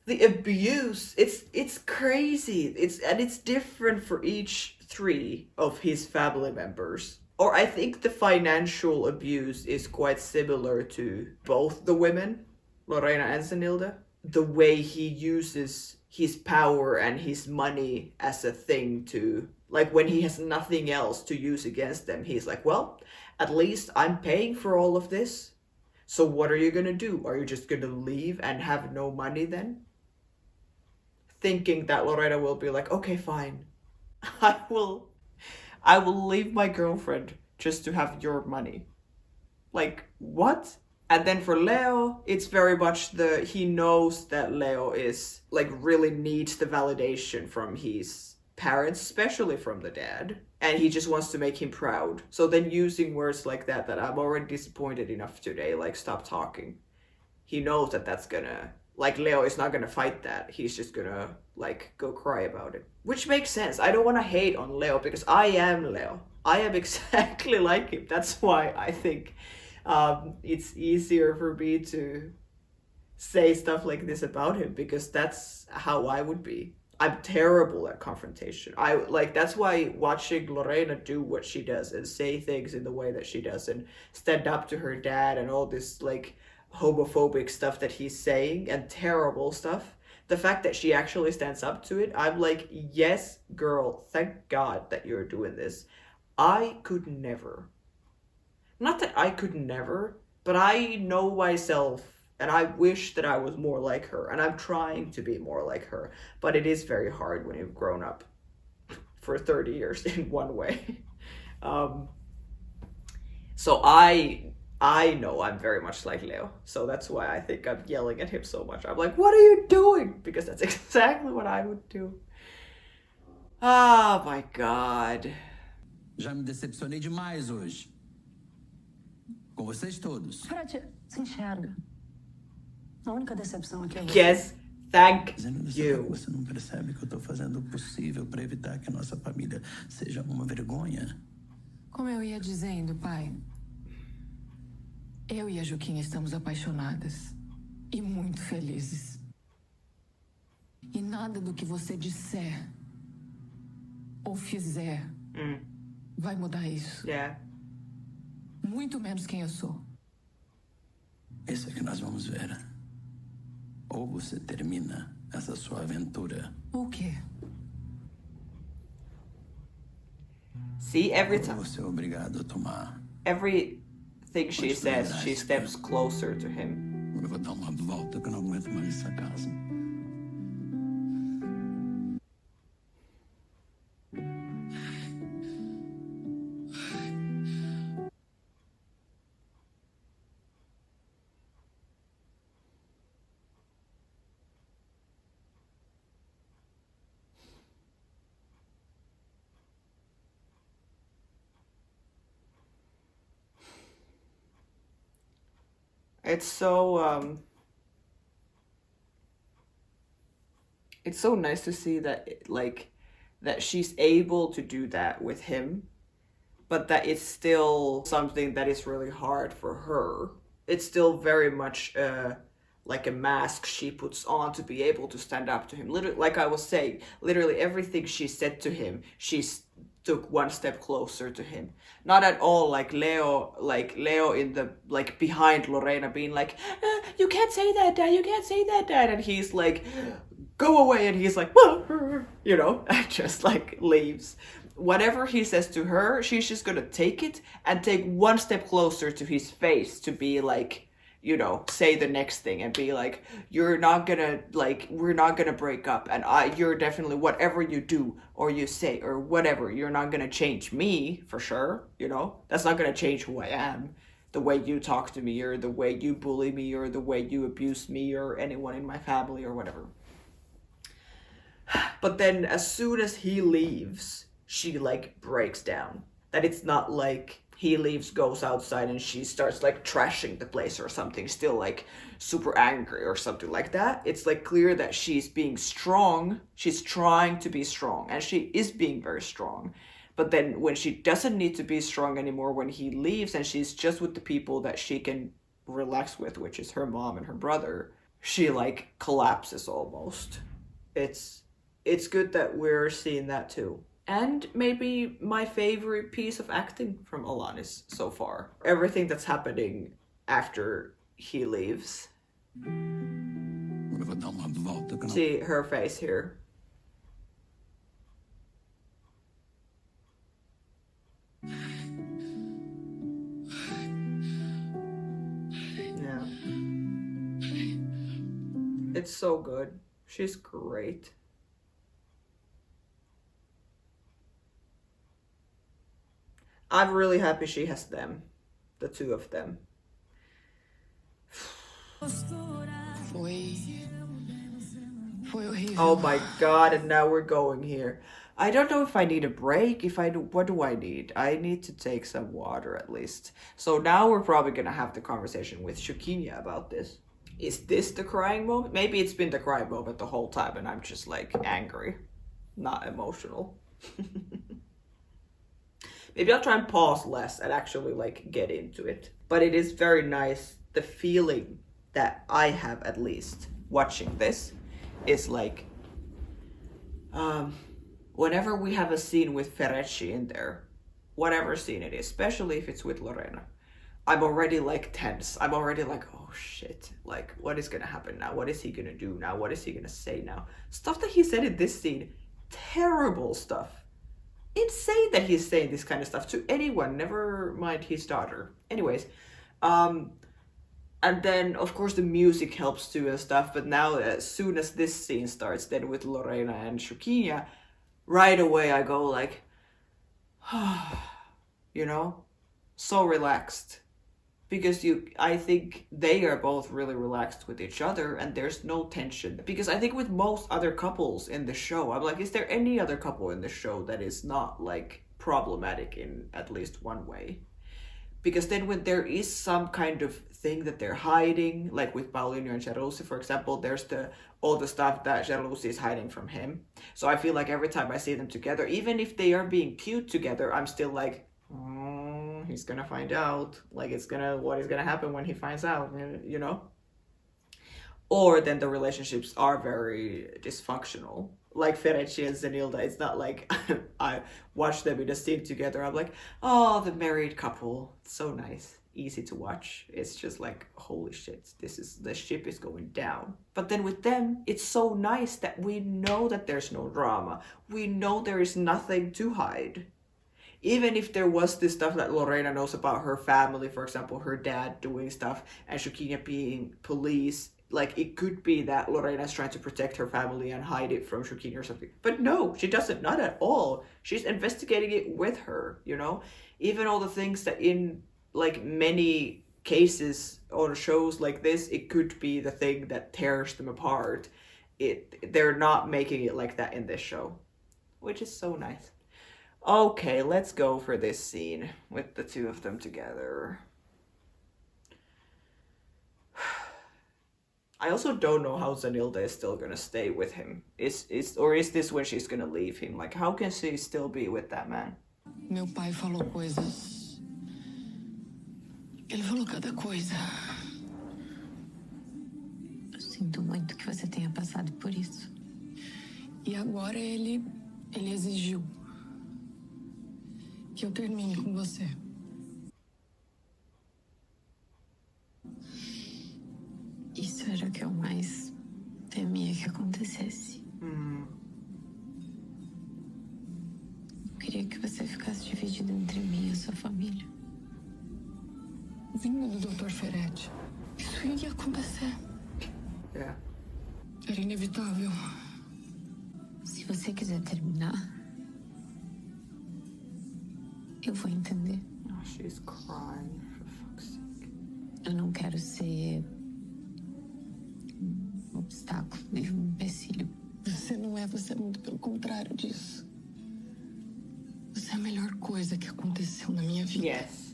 Speaker 1: the abuse, it's crazy. It's different for each three of his family members. Or I think the financial abuse is quite similar to both the women, Lorena and Zenilda. The way he uses his power and his money as a thing to, like, when he has nothing else to use against them, he's like, well, at least I'm paying for all of this. So what are you gonna do? Are you just gonna leave and have no money then? Thinking that Lorena will be like, okay, fine. I will leave my girlfriend just to have your money. Like, what? And then for Leo, it's very much he knows that Leo is, like, really needs the validation from his parents, especially from the dad. And he just wants to make him proud. So then using words like that I'm already disappointed enough today, like, stop talking. He knows that that's gonna, like, Leo is not gonna fight that. He's just gonna, like, go cry about it. Which makes sense. I don't want to hate on Leo because I am Leo. I am exactly like him. That's why I think it's easier for me to say stuff like this about him, because that's how I would be. I'm terrible at confrontation. That's why watching Lorena do what she does and say things in the way that she does and stand up to her dad and all this, like, homophobic stuff that he's saying and terrible stuff. The fact that she actually stands up to it, I'm like, yes, girl, thank God that you're doing this. I could never. Not that I could never, but I know myself and I wish that I was more like her, and I'm trying to be more like her, but it is very hard when you've grown up for 30 years in one way. So I know I'm very much like Leo, so that's why I think I'm yelling at him so much. I'm like, what are you doing? Because that's exactly what I would do. Oh my God.
Speaker 7: Já me decepcionei demais hoje. Com vocês todos.
Speaker 6: Fred, se enxerga. A única decepção aqui é você.
Speaker 1: Yes, thank
Speaker 7: Dizendo
Speaker 1: you.
Speaker 7: que você não percebe que eu tô fazendo o possível para evitar que a nossa família seja uma vergonha.
Speaker 4: Como eu ia dizendo, pai, eu e a Juquinha estamos apaixonadas e muito felizes. E nada do que você disser ou fizer vai mudar isso.
Speaker 1: Yeah.
Speaker 4: Muito menos quem eu sou.
Speaker 7: Isso é que nós vamos ver. Ou você termina essa sua aventura.
Speaker 4: O quê?
Speaker 1: See, every
Speaker 7: Ou
Speaker 1: time,
Speaker 7: você é obrigado a tomar.
Speaker 1: everything she says, she steps closer to him.
Speaker 7: Eu vou dar uma volta que eu não aguento mais essa casa.
Speaker 1: It's so nice to see that, like, that she's able to do that with him, but that it's still something that is really hard for her. It's still very much like a mask she puts on to be able to stand up to him. Literally, like I was saying, literally everything she said to him, took one step closer to him. Not at all like Leo in the, like, behind Lorena being like, you can't say that, Dad, you can't say that, Dad. And he's like, go away. And he's like, you know, and just, like, leaves. Whatever he says to her, she's just gonna take it and take one step closer to his face to be like, you know, say the next thing and be like, you're not gonna, like, we're not gonna break up, and you're definitely, whatever you do or you say or whatever, you're not gonna change me, for sure, you know? That's not gonna change who I am. The way you talk to me, or the way you bully me, or the way you abuse me, or anyone in my family, or whatever. But then as soon as he leaves, she, like, breaks down. That it's not like he leaves, goes outside, and she starts, like, trashing the place or something, still, like, super angry or something like that. It's, like, clear that she's being strong. She's trying to be strong, and she is being very strong. But then when she doesn't need to be strong anymore, when he leaves and she's just with the people that she can relax with, which is her mom and her brother, she like collapses almost. It's good that we're seeing that too. And maybe my favorite piece of acting from Alanis so far. Everything that's happening after he leaves. See her face here. Yeah. It's so good. She's great. I'm really happy she has them. The two of them.
Speaker 4: Foi horrível.
Speaker 1: Oh my god, and now we're going here. I don't know if I need a break. If I do, what do I need? I need to take some water at least. So now we're probably gonna have the conversation with Juquinha about this. Is this the crying moment? Maybe it's been the crying moment the whole time and I'm just like angry, not emotional. Maybe I'll try and pause less and actually like get into it. But it is very nice. The feeling that I have, at least watching this, is like whenever we have a scene with Ferrecci in there, whatever scene it is, especially if it's with Lorena, I'm already like tense. I'm already like, oh shit, like what is gonna happen now? What is he gonna do now? What is he gonna say now? Stuff that he said in this scene, terrible stuff. Insane that he's saying this kind of stuff to anyone, never mind his daughter. Anyways, and then of course the music helps too and stuff, but now as soon as this scene starts, then with Lorena and Juquinha, right away I go like, you know, so relaxed. Because I think they are both really relaxed with each other and there's no tension. Because I think with most other couples in the show, I'm like, is there any other couple in the show that is not like problematic in at least one way? Because then when there is some kind of thing that they're hiding, like with Paulinho and Gerlusi, for example, there's all the stuff that Gerlusi is hiding from him. So I feel like every time I see them together, even if they are being cute together, I'm still like, he's gonna find out. Like what is gonna happen when he finds out, you know? Or then the relationships are very dysfunctional. Like Ferrecci and Zenilda, it's not like I watch them in a scene together. I'm like, oh, the married couple, so nice, easy to watch. It's just like, holy shit, the ship is going down. But then with them, it's so nice that we know that there's no drama. We know there is nothing to hide. Even if there was this stuff that Lorena knows about her family, for example, her dad doing stuff and Juquinha being police, like it could be that Lorena's trying to protect her family and hide it from Juquinha or something. But no, she doesn't, not at all. She's investigating it with her, you know? Even all the things that in like many cases on shows like this, it could be the thing that tears them apart. They're not making it like that in this show, which is so nice. Okay, let's go for this scene with the two of them together. I also don't know how Zenilda is still gonna stay with him. Is this when she's gonna leave him? Like, how can she still be with that man?
Speaker 4: Meu pai falou coisas. Ele falou cada coisa.
Speaker 3: Eu sinto muito que você tenha passado por isso.
Speaker 4: E agora ele exigiu que eu termine com você.
Speaker 3: Isso era o que eu mais temia que acontecesse. Eu queria que você ficasse dividido entre mim e a sua família.
Speaker 4: Vindo do Dr. Ferretti, isso ia acontecer.
Speaker 1: Yeah.
Speaker 4: Era inevitável.
Speaker 3: Se você quiser terminar, eu vou entender.
Speaker 1: Oh, she's crying, for fuck's sake.
Speaker 3: Eu não quero ser um obstáculo, nem um empecilho.
Speaker 4: Você não é, você é muito pelo contrário disso. Você é a melhor coisa que aconteceu na minha vida.
Speaker 1: Yes.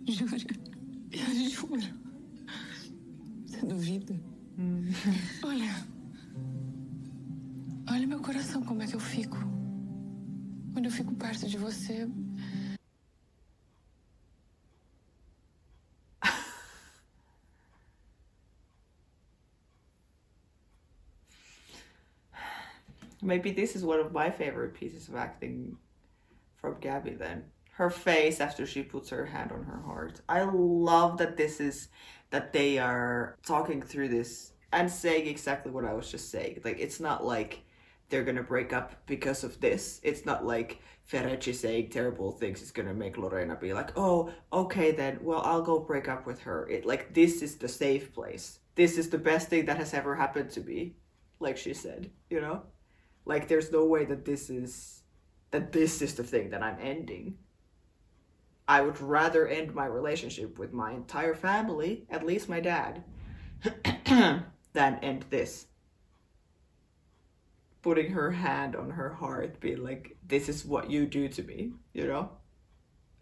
Speaker 4: Jura? Eu juro. Você duvida? Olha meu coração, como é que eu fico. Quando eu fico perto de você.
Speaker 1: Maybe this is one of my favorite pieces of acting from Gabby then. Her face after she puts her hand on her heart. I love that that they are talking through this and saying exactly what I was just saying. Like, it's not like they're gonna break up because of this. It's not like Ferrucci saying terrible things is gonna make Lorena be like, oh, okay then, well, I'll go break up with her. This is the safe place. This is the best thing that has ever happened to me, like she said, you know? Like, there's no way that this is the thing that I'm ending. I would rather end my relationship with my entire family, at least my dad, than end this. Putting her hand on her heart, being like, this is what you do to me, you know?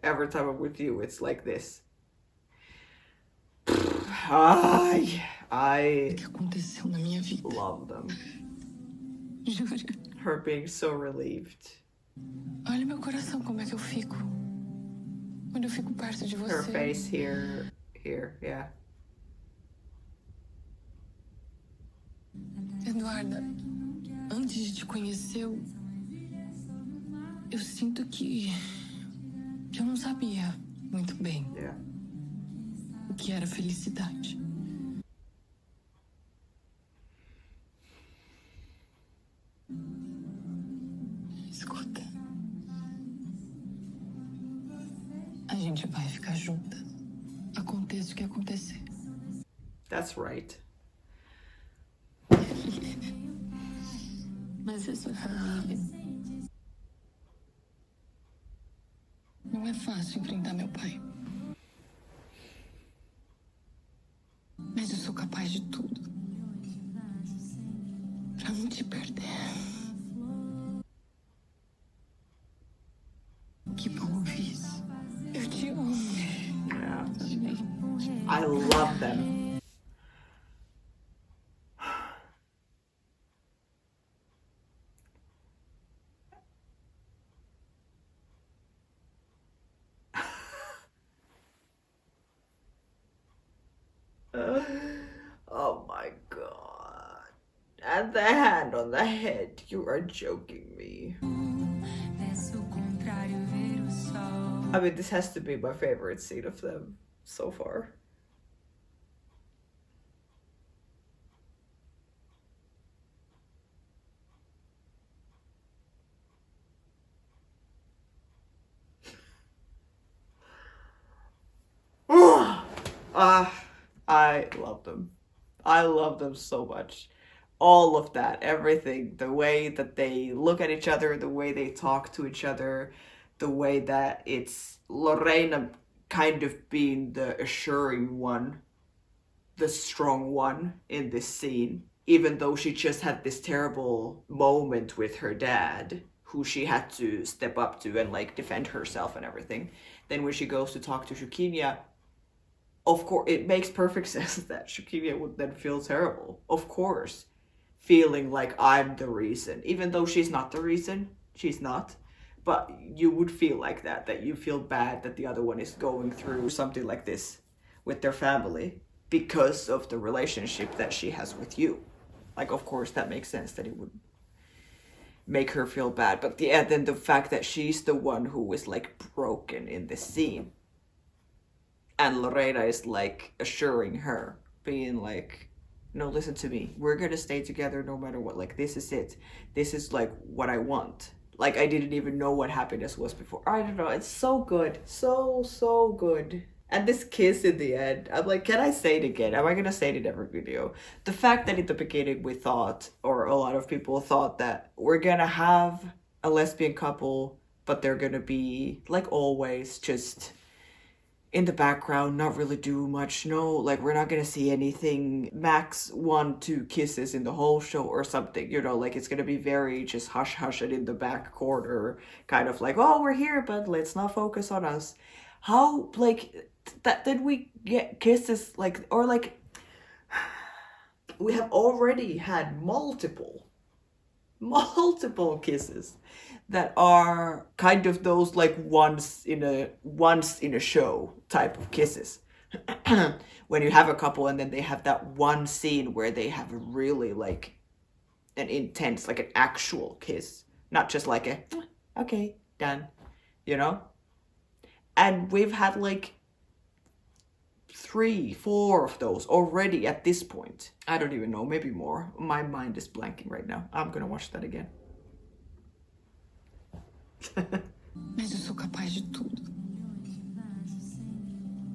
Speaker 1: Every time I'm with you, it's like this. I love them.
Speaker 4: Juro.
Speaker 1: Her being so relieved.
Speaker 4: Olha meu coração, como é que eu fico. Quando eu fico perto de você.
Speaker 1: Her face here, yeah.
Speaker 4: Eduarda, antes de te conhecer, eu sinto que eu não sabia muito bem
Speaker 1: Yeah.
Speaker 4: o que era felicidade. Escuta. A gente vai ficar junta. Aconteça o que acontecer.
Speaker 1: That's right.
Speaker 4: Mas é sua família. Não é fácil enfrentar meu pai. Mas eu sou capaz de tudo. Pra não te perder. Que bom ouvir isso. Eu te amo.
Speaker 1: Yeah. I love them. Oh my god. And the hand on the head. You are joking me. I mean, this has to be my favorite scene of them so far. I love them. I love them so much. All of that, everything, the way that they look at each other, the way they talk to each other, the way that it's Lorena kind of being the assuring one, the strong one in this scene, even though she just had this terrible moment with her dad, who she had to step up to and like defend herself and everything. Then when she goes to talk to Juquinha, of course, it makes perfect sense that Juquinha would then feel terrible. Of course, feeling like I'm the reason, even though she's not the reason. She's not. But you would feel like that you feel bad that the other one is going through something like this with their family because of the relationship that she has with you. Like, of course, that makes sense that it would make her feel bad. But yeah, then the fact that she's the one who is like broken in this scene. And Lorena is like assuring her, being like, no, listen to me. We're gonna stay together no matter what. Like, this is it. This is like what I want. Like, I didn't even know what happiness was before. I don't know. It's so good. So good. And this kiss in the end, I'm like, can I say it again? Am I gonna say it in every video? The fact that in the beginning we thought, or a lot of people thought, that we're gonna have a lesbian couple, but they're gonna be, like always, just in the background, not really do much. No, like, we're not gonna see anything, max 1-2 kisses in the whole show or something, you know, like, it's gonna be very just hush and in the back corner, kind of like, oh, we're here, but let's not focus on us. How, like, that then we get kisses, like, or like, we have already had multiple kisses that are kind of those like once in a show type of kisses. When you have a couple and then they have that one scene where they have a really like an intense, like an actual kiss, not just like a okay, done, you know. And we've had like 3, 4 of those already at this point. I don't even know, maybe more. My mind is blanking right now. I'm gonna watch that again.
Speaker 4: Mas eu sou capaz de tudo.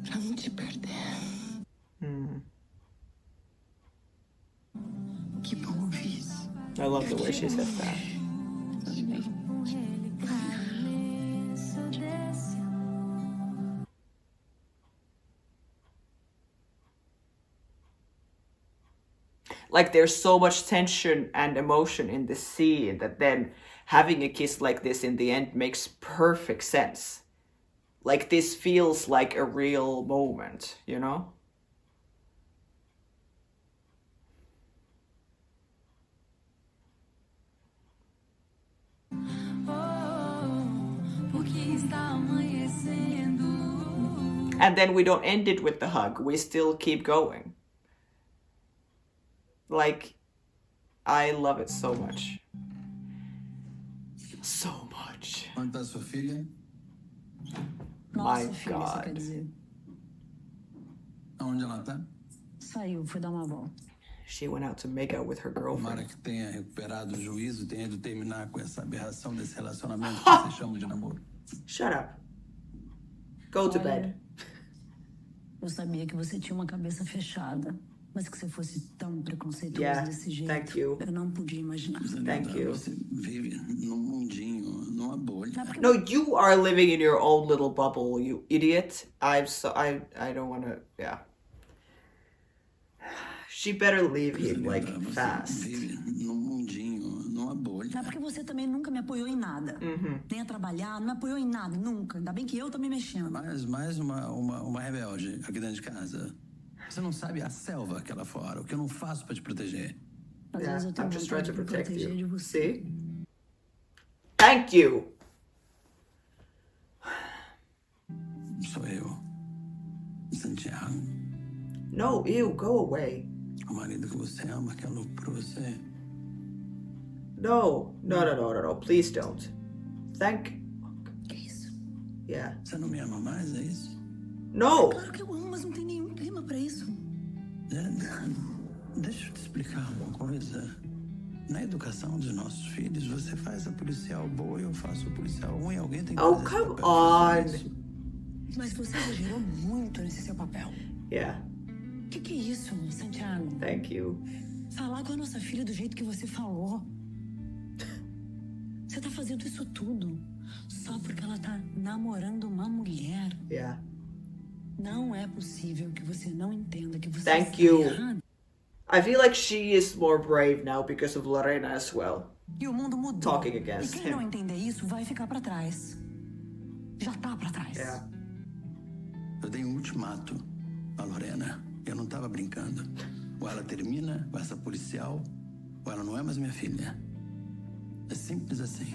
Speaker 4: Pra não te perder. Que bom ouvir isso.
Speaker 1: I love the way she says that. Like there's so much tension and emotion in this scene that then having a kiss like this in the end makes perfect sense. Like this feels like a real moment, you know? And then we don't end it with the hug. We still keep going. Like, I love it so much. So much.
Speaker 7: Onde tá sua filha?
Speaker 1: My
Speaker 6: Nossa, filha, você quer
Speaker 1: God.
Speaker 6: dizer.
Speaker 7: Aonde ela tá?
Speaker 6: Saiu, foi dar uma volta.
Speaker 1: She went out to make out with her
Speaker 7: Tomara
Speaker 1: girlfriend.
Speaker 7: que tenha recuperado o juízo e tenha ido terminar com essa aberração desse relacionamento que você chama de namoro.
Speaker 1: Shut up. Go to bed.
Speaker 6: Eu sabia que você tinha uma cabeça fechada, mas que você fosse tão preconceituoso
Speaker 1: Yeah,
Speaker 6: desse jeito.
Speaker 1: thank you.
Speaker 6: Eu não podia imaginar.
Speaker 1: Thank you.
Speaker 7: Você vive num mundinho, numa bolha.
Speaker 1: No, you are living in your own little bubble, you idiot. I don't want to. Yeah. She better leave him like
Speaker 7: Você
Speaker 1: fast.
Speaker 7: vive num mundinho, numa bolha.
Speaker 6: É porque você também nunca me apoiou em nada. Nem a trabalhar, não me apoiou em nada, nunca. Ainda bem que eu tô me mexendo.
Speaker 7: Mais uma rebelde aqui dentro de casa. Você não sabe a selva aqui lá fora, o que eu não faço pra te proteger.
Speaker 6: Às
Speaker 1: Yeah,
Speaker 6: vezes eu tenho
Speaker 1: I'm just trying
Speaker 6: vontade
Speaker 1: to
Speaker 6: de me
Speaker 1: protect
Speaker 6: proteger de
Speaker 1: you.
Speaker 6: você.
Speaker 1: See? Thank you.
Speaker 7: Sou eu, Santiago,
Speaker 1: No, ew, go away.
Speaker 7: o marido que você ama, que é louco por você.
Speaker 1: No, no. Please don't. Thank.
Speaker 6: Que isso?
Speaker 1: Yeah.
Speaker 7: Você não me ama mais, é isso?
Speaker 1: No.
Speaker 6: Claro que eu amo, mas não tem nenhum clima pra isso.
Speaker 7: Deixa eu te explicar uma coisa. Na educação dos nossos filhos, você faz a policial boa e eu faço o policial ruim. Alguém tem que
Speaker 1: Oh,
Speaker 7: fazer esse
Speaker 1: come
Speaker 7: papel, fazer
Speaker 1: on.
Speaker 7: isso.
Speaker 6: Mas você exagerou muito nesse seu papel.
Speaker 1: Yeah.
Speaker 6: Que é isso, Santiago?
Speaker 1: Thank you.
Speaker 6: Falar com a nossa filha do jeito que você falou. Você tá fazendo isso tudo só porque ela tá namorando uma mulher.
Speaker 1: Yeah.
Speaker 6: Não é possível que você não entenda que você
Speaker 1: Thank
Speaker 6: está
Speaker 1: you.
Speaker 6: errado.
Speaker 1: I feel like she is more brave now because of Lorena as well.
Speaker 6: E o mundo mudou.
Speaker 1: Talking
Speaker 6: E
Speaker 1: against
Speaker 6: quem não
Speaker 1: him.
Speaker 6: entender isso vai ficar pra trás. Já tá pra trás.
Speaker 1: Yeah.
Speaker 7: Eu dei um ultimato a Lorena. Eu não tava brincando. Ou ela termina com essa policial, ou ela não é mais minha filha. É simples assim.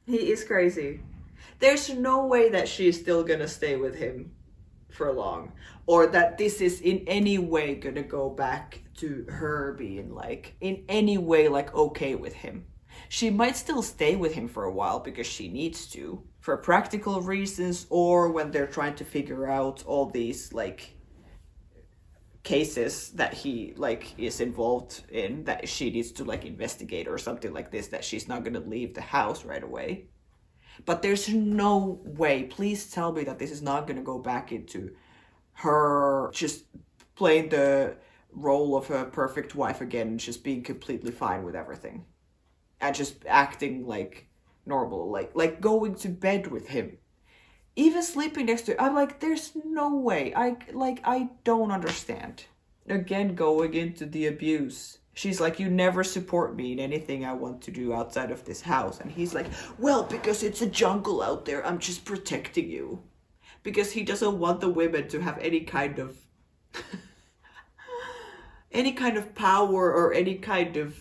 Speaker 1: He is crazy. There's no way that she's still gonna stay with him for long. Or that this is in any way gonna go back to her being like, in any way, like okay with him. She might still stay with him for a while because she needs to, for practical reasons, or when they're trying to figure out all these like cases that he like is involved in that she needs to like investigate or something like this, that she's not gonna leave the house right away. But there's no way, please tell me that this is not gonna go back into her just playing the role of a perfect wife again and just being completely fine with everything. And just acting like normal, like going to bed with him. Even sleeping next to him. I'm like, there's no way. I don't understand. Again, going into the abuse. She's like, you never support me in anything I want to do outside of this house. And he's like, well, because it's a jungle out there, I'm just protecting you. Because he doesn't want the women to have any kind of any kind of power or any kind of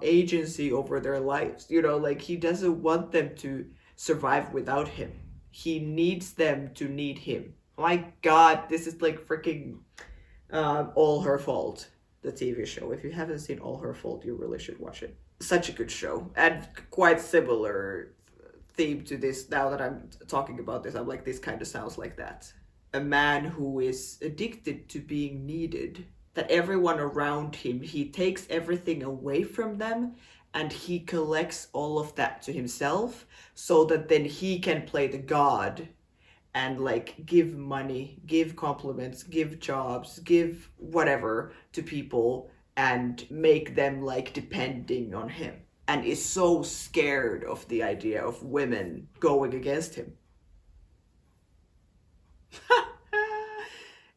Speaker 1: agency over their lives. You know, like he doesn't want them to survive without him. He needs them to need him. My God, this is like freaking all her fault. the TV show. If you haven't seen All Her Fault, you really should watch it. Such a good show, and quite similar theme to this. Now that I'm talking about this, I'm like, this kind of sounds like that. A man who is addicted to being needed, that everyone around him, he takes everything away from them and he collects all of that to himself so that then he can play the god and like give money, give compliments, give jobs, give whatever to people and make them like depending on him, and is so scared of the idea of women going against him.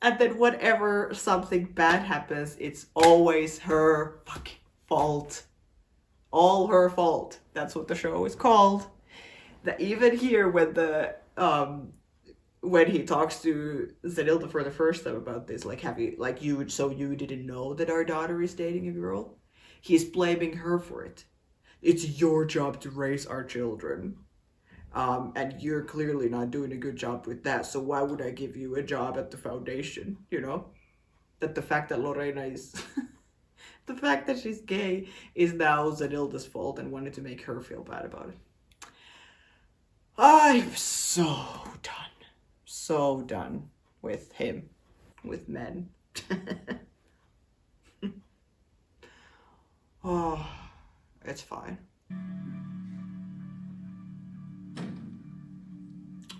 Speaker 1: And then whenever something bad happens, it's always her fucking fault. All her fault. That's what the show is called. That even here when he talks to Zenilda for the first time about this, like, you didn't know that our daughter is dating a girl? He's blaming her for it. It's your job to raise our children. And you're clearly not doing a good job with that, so why would I give you a job at the foundation, you know? That the fact that Lorena is... the fact that she's gay is now Zenilda's fault and wanted to make her feel bad about it. I'm so done with him, with men. Oh, it's fine.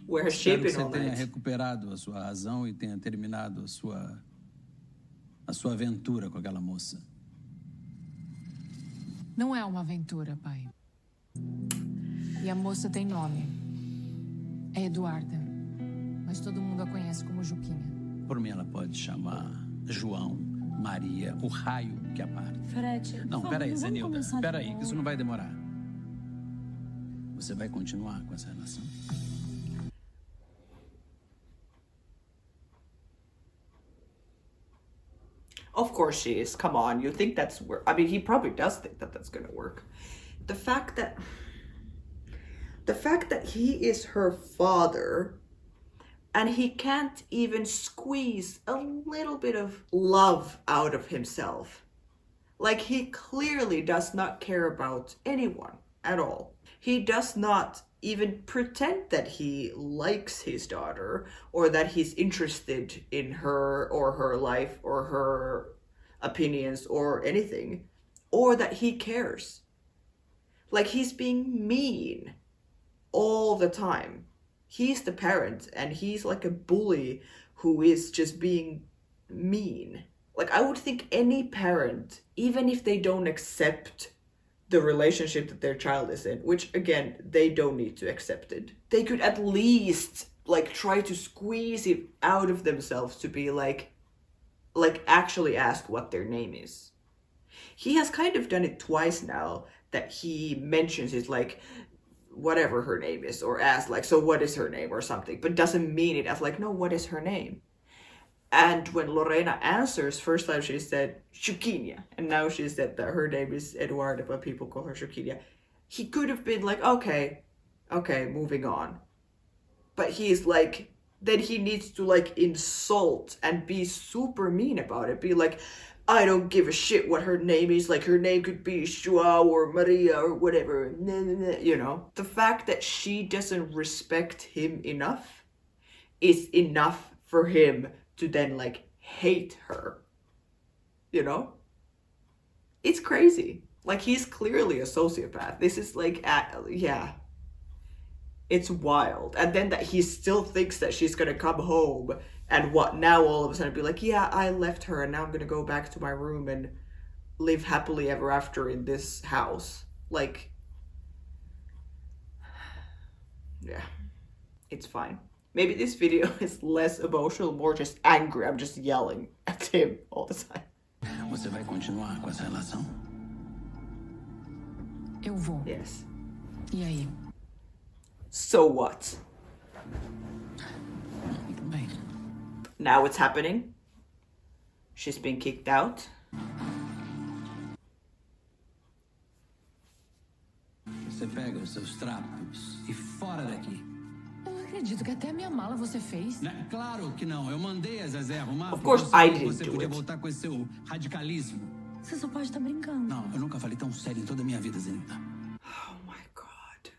Speaker 1: We're
Speaker 7: Espero que
Speaker 1: shipping all
Speaker 7: você tenha
Speaker 1: night.
Speaker 7: recuperado a sua razão e tenha terminado a sua aventura com aquela moça.
Speaker 4: Não é uma aventura, pai. E a moça tem nome. É Eduarda. Mas todo mundo a conhece como Juquinha.
Speaker 7: Por mim, ela pode chamar João, Maria, o raio que a parte.
Speaker 6: Fred,
Speaker 7: Não,
Speaker 6: por
Speaker 7: peraí,
Speaker 6: favor, vamos
Speaker 7: Zenilda.
Speaker 6: começar de
Speaker 7: Peraí, que
Speaker 6: novo.
Speaker 7: isso não vai demorar. Você vai continuar com essa relação?
Speaker 1: Of course she is. Come on, you think that's work? I mean, he probably does think that that's gonna work. The fact that he is her father and he can't even squeeze a little bit of love out of himself. Like, he clearly does not care about anyone at all. He does not even pretend that he likes his daughter or that he's interested in her or her life or her opinions or anything, or that he cares. Like, he's being mean all the time. He's the parent and he's like a bully who is just being mean. Like, I would think any parent, even if they don't accept the relationship that their child is in, which again, they don't need to accept it, they could at least like try to squeeze it out of themselves to be like actually ask what their name is. He has kind of done it twice now, that he mentions it like whatever her name is, or asks like, so what is her name or something, but doesn't mean it as like, no, what is her name? And when Lorena answers, first time she said Juquinha, and now she said that her name is Eduarda, but people call her Juquinha. He could have been like, okay, moving on. But he's like, then he needs to like insult and be super mean about it. Be like, I don't give a shit what her name is. Like, her name could be Joao or Maria or whatever. You know? The fact that she doesn't respect him enough is enough for him to then like hate her, you know? It's crazy. Like, he's clearly a sociopath. This is like, yeah, it's wild. And then that he still thinks that she's gonna come home and what now all of a sudden be like, yeah, I left her and now I'm gonna go back to my room and live happily ever after in this house. Like, yeah, it's fine. Maybe this video is less emotional, more just angry. I'm just yelling at him all the time.
Speaker 7: Você vai continuar com essa relação?
Speaker 4: Eu vou.
Speaker 1: Yes.
Speaker 4: E aí?
Speaker 1: So what?
Speaker 7: Muito bem.
Speaker 1: Now it's happening. She's been kicked out.
Speaker 7: Você pega os seus trapos e fora daqui.
Speaker 3: Eu não
Speaker 4: acredito que até a minha mala você fez.
Speaker 7: Claro que não. Eu mandei a Zezé arrumar.
Speaker 1: Of course
Speaker 7: porque eu
Speaker 1: I
Speaker 7: sabia que
Speaker 1: didn't
Speaker 7: você
Speaker 1: do
Speaker 7: podia
Speaker 1: it.
Speaker 7: voltar com esse seu radicalismo.
Speaker 6: Você só pode estar brincando.
Speaker 7: Não, eu nunca falei tão sério em toda a minha vida, Zenilda.
Speaker 1: Oh my god.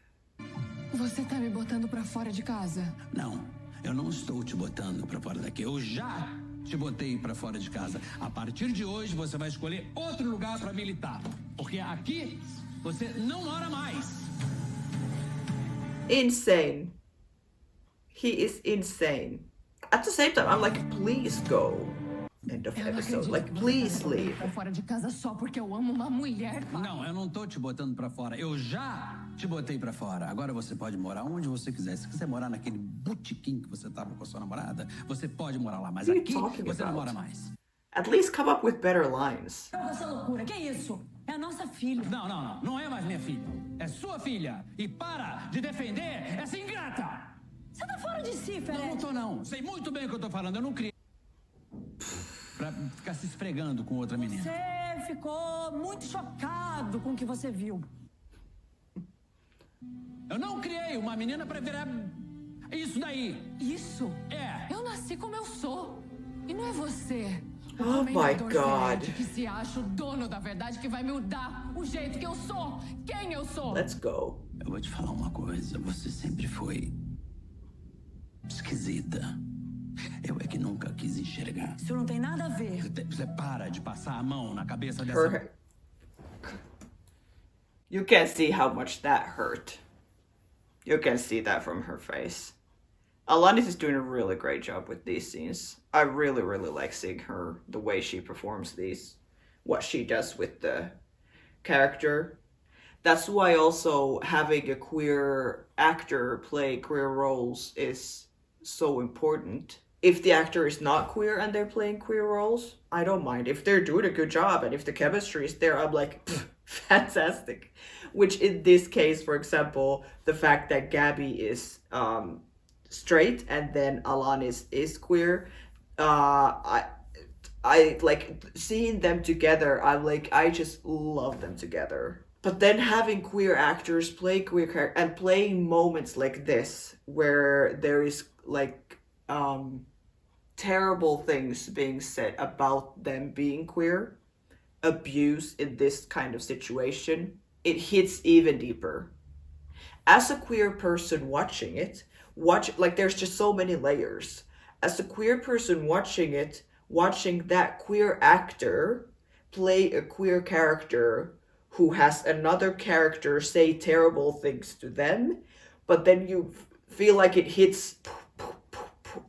Speaker 4: Você tá me botando pra fora de casa?
Speaker 7: Não, eu não estou te botando pra fora daqui. Eu já te botei pra fora de casa. A partir de hoje, você vai escolher outro lugar pra militar. Porque aqui, você não mora mais.
Speaker 1: Insane. He is insane. At the same time, I'm like, please go. End of
Speaker 4: Eu não
Speaker 1: episode.
Speaker 4: acredito
Speaker 1: Like,
Speaker 4: que
Speaker 1: please
Speaker 4: você tá me botando
Speaker 1: leave.
Speaker 4: pra fora de casa só porque eu amo uma mulher.
Speaker 7: Não, eu não tô te botando pra fora. Eu já te botei pra fora. Agora você pode morar onde você quiser. Se quiser morar naquele botequim que você tava com a sua namorada, você pode morar lá. Mas
Speaker 1: What are you
Speaker 7: aqui,
Speaker 1: talking
Speaker 7: você não
Speaker 1: about?
Speaker 7: mora mais.
Speaker 1: At least come up with better lines.
Speaker 6: Essa loucura, que isso? É a nossa filha.
Speaker 7: Não, não, não. Não é mais minha filha. É sua filha. E para de defender essa ingrata.
Speaker 6: Você tá fora de si,
Speaker 7: Não,
Speaker 6: Ferete.
Speaker 7: não tô não. Sei muito bem o que eu tô falando. Eu não criei pra ficar se esfregando com outra menina.
Speaker 6: Você ficou muito chocado com o que você viu.
Speaker 7: Eu não criei uma menina pra virar isso daí.
Speaker 4: Isso?
Speaker 7: É.
Speaker 4: Eu nasci como eu sou. E não é você. o
Speaker 1: Oh my
Speaker 4: comendador
Speaker 1: God.
Speaker 4: Ferete, que se acha o dono da verdade, que vai mudar o jeito que eu sou. Quem eu sou.
Speaker 1: Let's go.
Speaker 7: Eu vou te falar uma coisa. Você sempre foi esquisita. Eu é que nunca quis enxergar.
Speaker 6: Isso não tem nada a ver.
Speaker 7: Você para de passar a mão na cabeça dessa...
Speaker 1: Her. You can see how much that hurt. You can see that from her face. Alanis is doing a really great job with these scenes. I really, really like seeing her, the way she performs these, what she does with the character. That's why also having a queer actor play queer roles is so important. If the actor is not queer and they're playing queer roles, I don't mind. If they're doing a good job and if the chemistry is there, I'm like, fantastic. Which in this case, for example, the fact that Gabby is straight and then Alanis is queer, I like seeing them together. I'm like, I just love them together. But then having queer actors play queer characters and playing moments like this where there is like terrible things being said about them being queer, abuse in this kind of situation, it hits even deeper. As a queer person watching it, like there's just so many layers. As a queer person watching it, watching that queer actor play a queer character who has another character say terrible things to them, but then you feel like it hits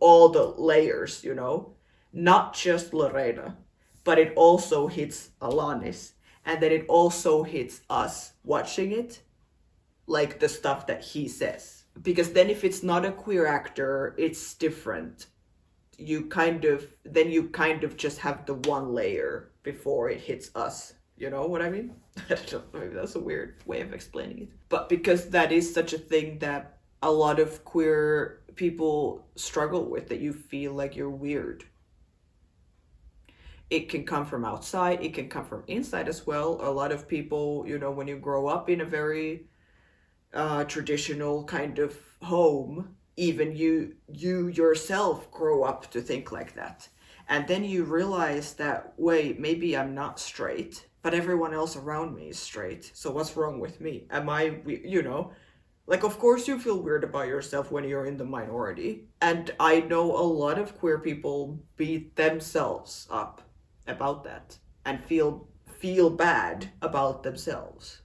Speaker 1: all the layers, you know? Not just Lorena, but it also hits Alanis, and then it also hits us watching it, like the stuff that he says. Because then if it's not a queer actor, it's different. You kind of just have the one layer before it hits us. You know what I mean? I don't know, maybe that's a weird way of explaining it. But because that is such a thing that a lot of queer people struggle with, that you feel like you're weird. It can come from outside, it can come from inside as well. A lot of people, you know, when you grow up in a very traditional kind of home, even you yourself grow up to think like that. And then you realize that, wait, maybe I'm not straight, but everyone else around me is straight. So what's wrong with me? Am I, you know, like, of course you feel weird about yourself when you're in the minority. And I know a lot of queer people beat themselves up about that and feel bad about themselves.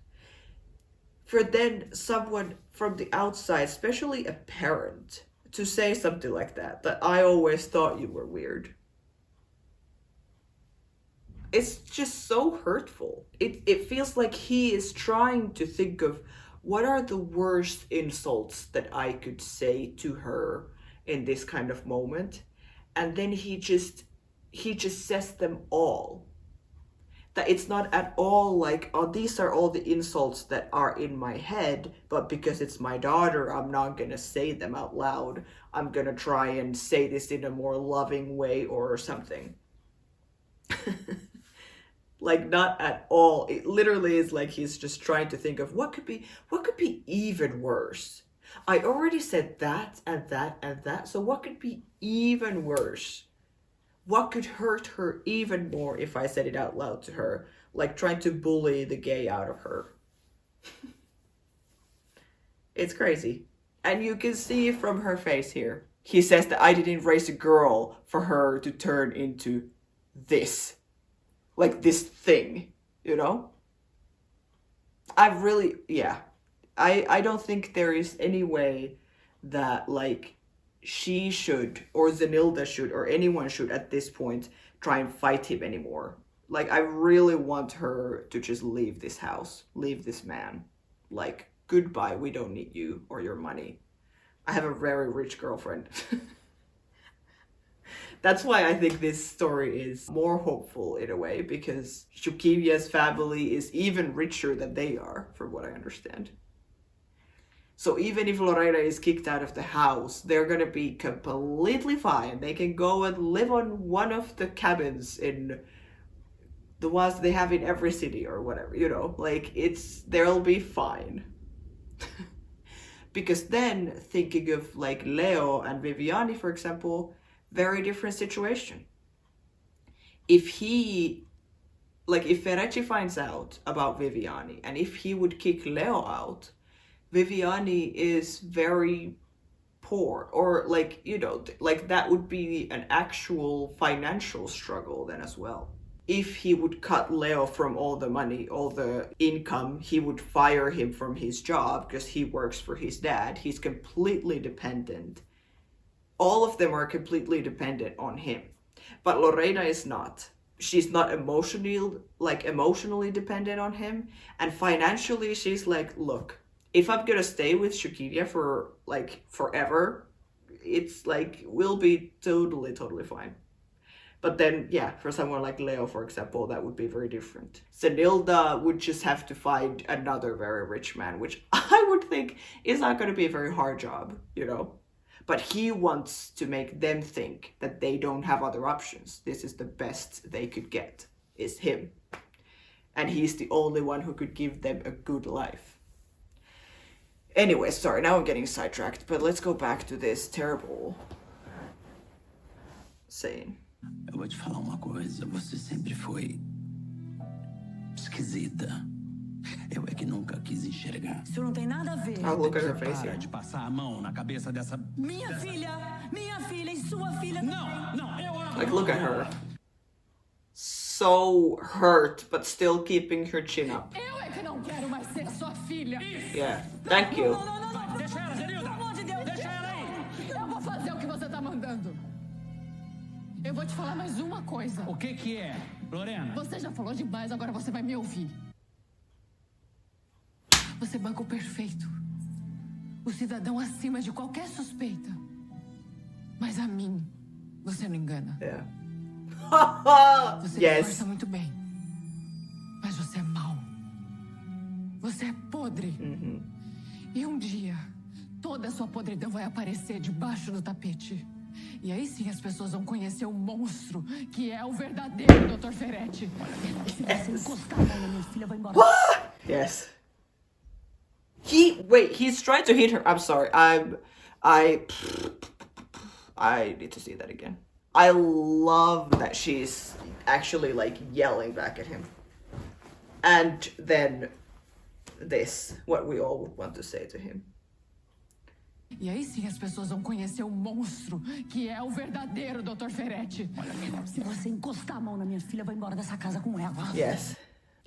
Speaker 1: For then someone from the outside, especially a parent, to say something like that I always thought you were weird. It's just so hurtful. It feels like he is trying to think of what are the worst insults that I could say to her in this kind of moment. And then he just says them all. That it's not at all like, oh, these are all the insults that are in my head, but because it's my daughter, I'm not gonna say them out loud. I'm gonna try and say this in a more loving way or something. Like, not at all. It literally is like he's just trying to think of what could be even worse. I already said that and that and that, so what could be even worse? What could hurt her even more if I said it out loud to her? Like trying to bully the gay out of her. It's crazy. And you can see from her face here. He says that I didn't raise a girl for her to turn into this. Like this thing, you know? I don't think there is any way that like she should or Zenilda should or anyone should at this point try and fight him anymore. Like I really want her to just leave this house, leave this man. Like goodbye, we don't need you or your money. I have a very rich girlfriend. That's why I think this story is more hopeful in a way, because Juquinha's family is even richer than they are, from what I understand. So even if Lorena is kicked out of the house, they're gonna be completely fine. They can go and live on one of the cabins in the ones they have in every city or whatever, you know, like they'll be fine. Because then thinking of like Leo and Viviani, for example, very different situation. If Ferrecci finds out about Viviani and if he would kick Leo out, Viviani is very poor, or like, you know, like that would be an actual financial struggle then as well. If he would cut Leo from all the money, all the income, he would fire him from his job because he works for his dad. He's completely dependent. All of them are completely dependent on him. But Lorena is not. She's not emotionally dependent on him. And financially, she's like, look, if I'm gonna stay with Juquinha for like forever, it's like, we'll be totally fine. But then, yeah, for someone like Leo, for example, that would be very different. Zenilda would just have to find another very rich man, which I would think is not going to be a very hard job, you know? But he wants to make them think that they don't have other options. This is the best they could get, is him. And he's the only one who could give them a good life. Anyway, sorry, now I'm getting sidetracked, but let's go back to this terrible saying.
Speaker 7: Eu vou te falar uma coisa, você sempre foi esquisita. Eu é que nunca quis enxergar.
Speaker 6: Isso não tem nada a ver.
Speaker 1: Oh, look at her face
Speaker 7: Para
Speaker 1: here.
Speaker 7: de passar a mão na cabeça dessa...
Speaker 6: Minha filha e sua filha também.
Speaker 7: Não, eu amo.
Speaker 1: Like, look at her. So hurt, but still keeping her chin up.
Speaker 4: Eu é que não quero mais ser sua filha.
Speaker 1: Yeah, thank you.
Speaker 6: Não.
Speaker 7: Deixa ela, Zenilda.
Speaker 6: Pelo amor de Deus,
Speaker 7: Deixa ela aí.
Speaker 4: Eu vou fazer o que você tá mandando. Eu vou te falar mais uma coisa.
Speaker 7: O que é, Lorena?
Speaker 4: Você já falou demais, agora você vai me ouvir. Você banca o perfeito. O cidadão acima de qualquer suspeita. Mas a mim, você não engana.
Speaker 1: Yeah.
Speaker 4: Você
Speaker 1: Yes.
Speaker 4: disfarça muito bem. Mas você é mau. Você é podre. E um dia, toda a sua podridão vai aparecer debaixo do tapete. E aí sim as pessoas vão conhecer o monstro que é o verdadeiro Dr. Ferretti.
Speaker 6: Se você encostar a mão na minha filha, vai embora.
Speaker 1: Yes. He's trying to hit her. I'm sorry. I need to see that again. I love that she's actually like yelling back at him. And then this, what we all would want to say to him.
Speaker 4: E aí sim as pessoas vão conhecer o monstro que é o verdadeiro Dr. Ferretti.
Speaker 6: Se você encostar a mão na minha filha, vai embora dessa casa com ela.
Speaker 1: Yes.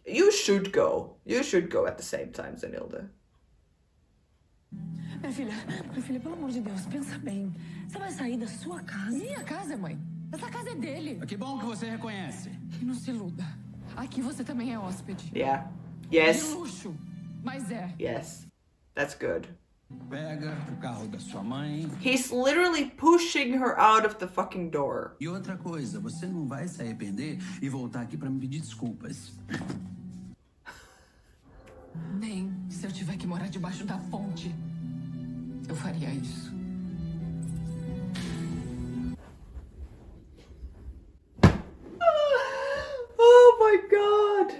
Speaker 1: You should go. You should go at the same time, Zenilda.
Speaker 6: Minha filha, pelo amor de Deus, pensa bem. Você vai sair da sua casa.
Speaker 4: Minha casa, mãe. Essa casa é dele.
Speaker 7: Que bom que você reconhece.
Speaker 4: E não se iluda. Aqui você também é hóspede.
Speaker 1: Yeah.
Speaker 4: De
Speaker 1: Yes.
Speaker 4: luxo. Mas é.
Speaker 1: Yes. That's good.
Speaker 7: Pega o carro da sua mãe.
Speaker 1: He's literally pushing her out of the fucking door.
Speaker 7: E outra coisa, você não vai se arrepender e voltar aqui pra me pedir desculpas.
Speaker 4: Nem se eu tiver que morar debaixo da ponte, eu faria isso.
Speaker 1: Oh my god.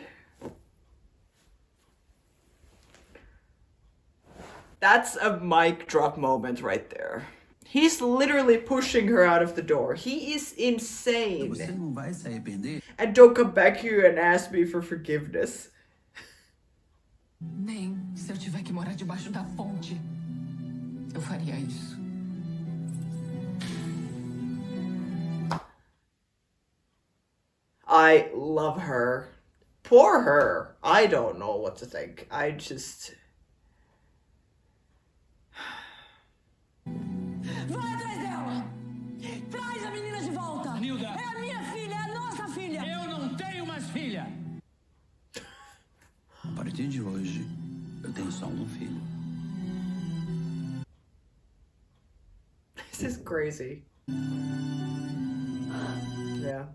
Speaker 1: That's a mic drop moment right there. He's literally pushing her out of the door. He is insane.
Speaker 7: Você não vai se arrepender?
Speaker 1: And don't come back here and ask me for forgiveness.
Speaker 4: Nem se eu tiver que morar debaixo da ponte, eu faria isso.
Speaker 1: I love her. Poor her. I don't know what to think. I just...
Speaker 6: Vai atrás dela! Traz a menina de volta!
Speaker 7: Nilda!
Speaker 6: É a minha filha, é a nossa filha!
Speaker 7: Eu não tenho mais filha! A partir de hoje, eu tenho só um filho.
Speaker 1: This is crazy. Yeah.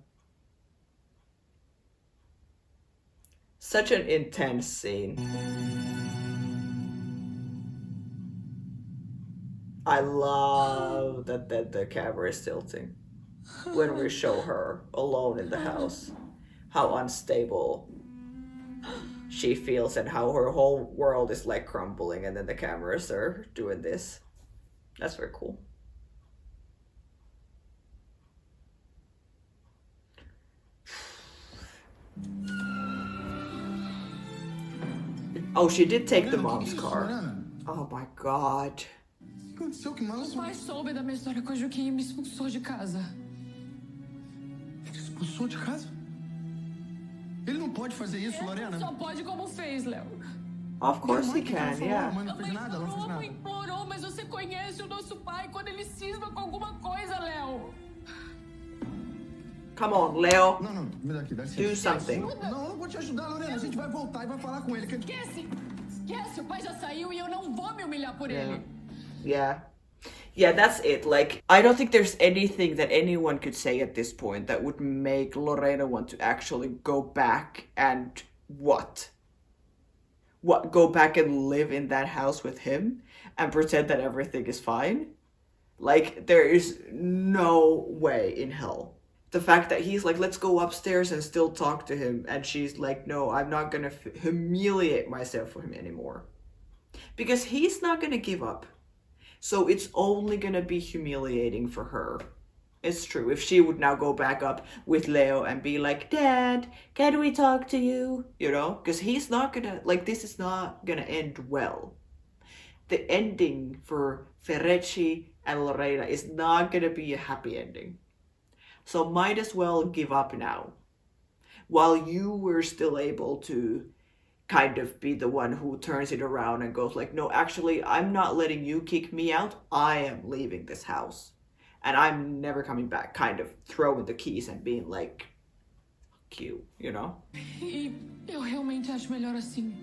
Speaker 1: Such an intense scene. I love that the camera is tilting when we show her alone in the house. How unstable she feels and how her whole world is like crumbling, and then the cameras are doing this. That's very cool. Oh, she did take the mom's car. Oh my god.
Speaker 5: O que aconteceu? Que mal?
Speaker 4: O pai soube da minha história com a Juquinha e me expulsou de casa.
Speaker 5: Ele expulsou de casa? Ele não pode fazer isso, Lorena.
Speaker 4: Só pode como fez, Léo.
Speaker 1: Of course he
Speaker 5: Mãe, que ela
Speaker 1: can,
Speaker 5: falou?
Speaker 1: yeah.
Speaker 5: Mãe não fez nada, ela não fez nada.
Speaker 4: Implorou, mas você conhece o nosso pai quando ele cisma com alguma coisa, Léo.
Speaker 1: Come on, Leo.
Speaker 5: Não, me dá aqui, dá
Speaker 1: Do
Speaker 5: licença.
Speaker 1: something.
Speaker 5: Não, eu não vou te ajudar, Lorena. A gente vai voltar e vai falar com ele.
Speaker 4: Esquece, o pai já saiu e eu não vou me humilhar por ele.
Speaker 1: Yeah. Yeah, that's it. Like, I don't think there's anything that anyone could say at this point that would make Lorena want to actually go back and what? Go back and live in that house with him and pretend that everything is fine? Like, there is no way in hell. The fact that he's like, let's go upstairs and still talk to him, and she's like, no, I'm not gonna humiliate myself for him anymore. Because he's not gonna give up. So it's only gonna be humiliating for her. It's true. If she would now go back up with Leo and be like, Dad, can we talk to you? You know? Because he's not gonna, like, this is not gonna end well. The ending for Ferrecci and Lorena is not gonna be a happy ending. So might as well give up now. While you were still able to kind of be the one who turns it around and goes like, no, actually, I'm not letting you kick me out. I am leaving this house. And I'm never coming back. Kind of throwing the keys and being like, fuck you know?
Speaker 4: E eu realmente acho melhor assim.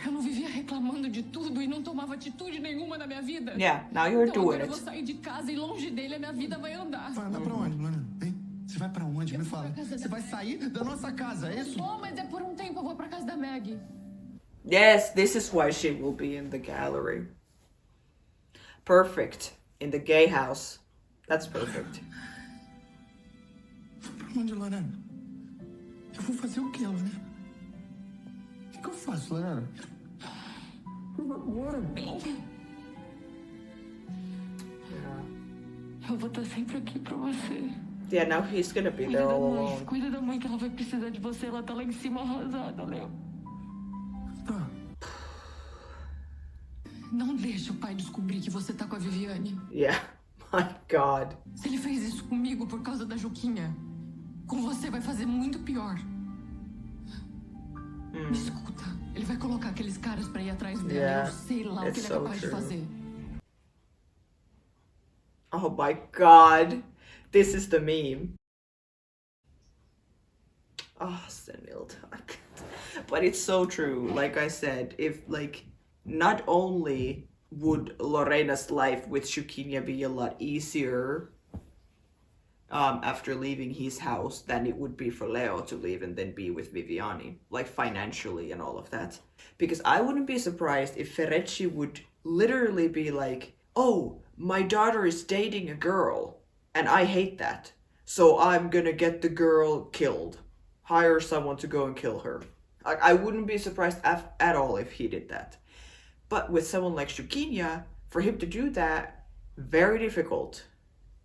Speaker 4: Eu não vivia reclamando de tudo e não tomava atitude nenhuma na minha vida.
Speaker 1: Yeah, now you're
Speaker 4: Então
Speaker 1: doing
Speaker 4: agora eu vou
Speaker 1: it.
Speaker 4: sair de casa e longe dele a minha vida vai andar.
Speaker 5: Vai andar pra onde, Lorena? Hein? Você vai pra onde? Me fala. Você vai sair da nossa casa, é isso?
Speaker 4: Bom, mas é por um tempo, eu vou pra casa da Maggie.
Speaker 1: Yes, this is why she will be in the gallery. Perfect. In the gay house. That's perfect.
Speaker 5: Pra onde, Lorena? Eu vou fazer o quê, Lorena? O que eu faço, Lorena? Agora.
Speaker 4: Eu vou estar sempre aqui pra você.
Speaker 1: Yeah, now he's gonna be there all alone.
Speaker 4: Cuida da mãe que ela vai precisar de você. Ela tá lá em cima arrasada, Léo.
Speaker 5: Tá.
Speaker 4: Não deixa o pai descobrir que você tá com a Viviane.
Speaker 1: Yeah, my god.
Speaker 4: Se ele fez isso comigo por causa da Juquinha, com você vai fazer muito pior. Me escuta. Ele vai colocar aqueles caras pra ir atrás dela.
Speaker 1: Yeah,
Speaker 4: Eu sei lá o que
Speaker 1: it's
Speaker 4: ele é
Speaker 1: so
Speaker 4: capaz de
Speaker 1: true.
Speaker 4: fazer.
Speaker 1: Oh my god. This is the meme. Oh, Senilda. But it's so true. Like I said, if like not only would Lorena's life with Juquinha be a lot easier after leaving his house than it would be for Leo to leave and then be with Viviani, like financially and all of that. Because I wouldn't be surprised if Ferrecci would literally be like, oh, my daughter is dating a girl and I hate that. So I'm gonna get the girl killed. Hire someone to go and kill her. I wouldn't be surprised at all if he did that. But with someone like Juquinha, for him to do that, very difficult.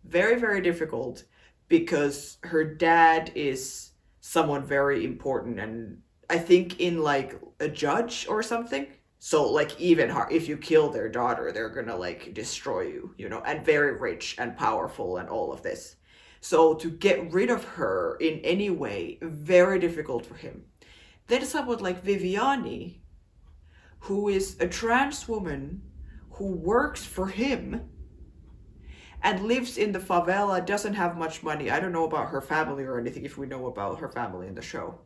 Speaker 1: Very, very difficult, because her dad is someone very important, and I think in like a judge or something. So like even hard, if you kill their daughter, they're gonna like destroy you, you know, and very rich and powerful and all of this. So to get rid of her in any way, very difficult for him. Then someone like Viviani, who is a trans woman who works for him and lives in the favela, doesn't have much money. I don't know about her family or anything, if we know about her family in the show.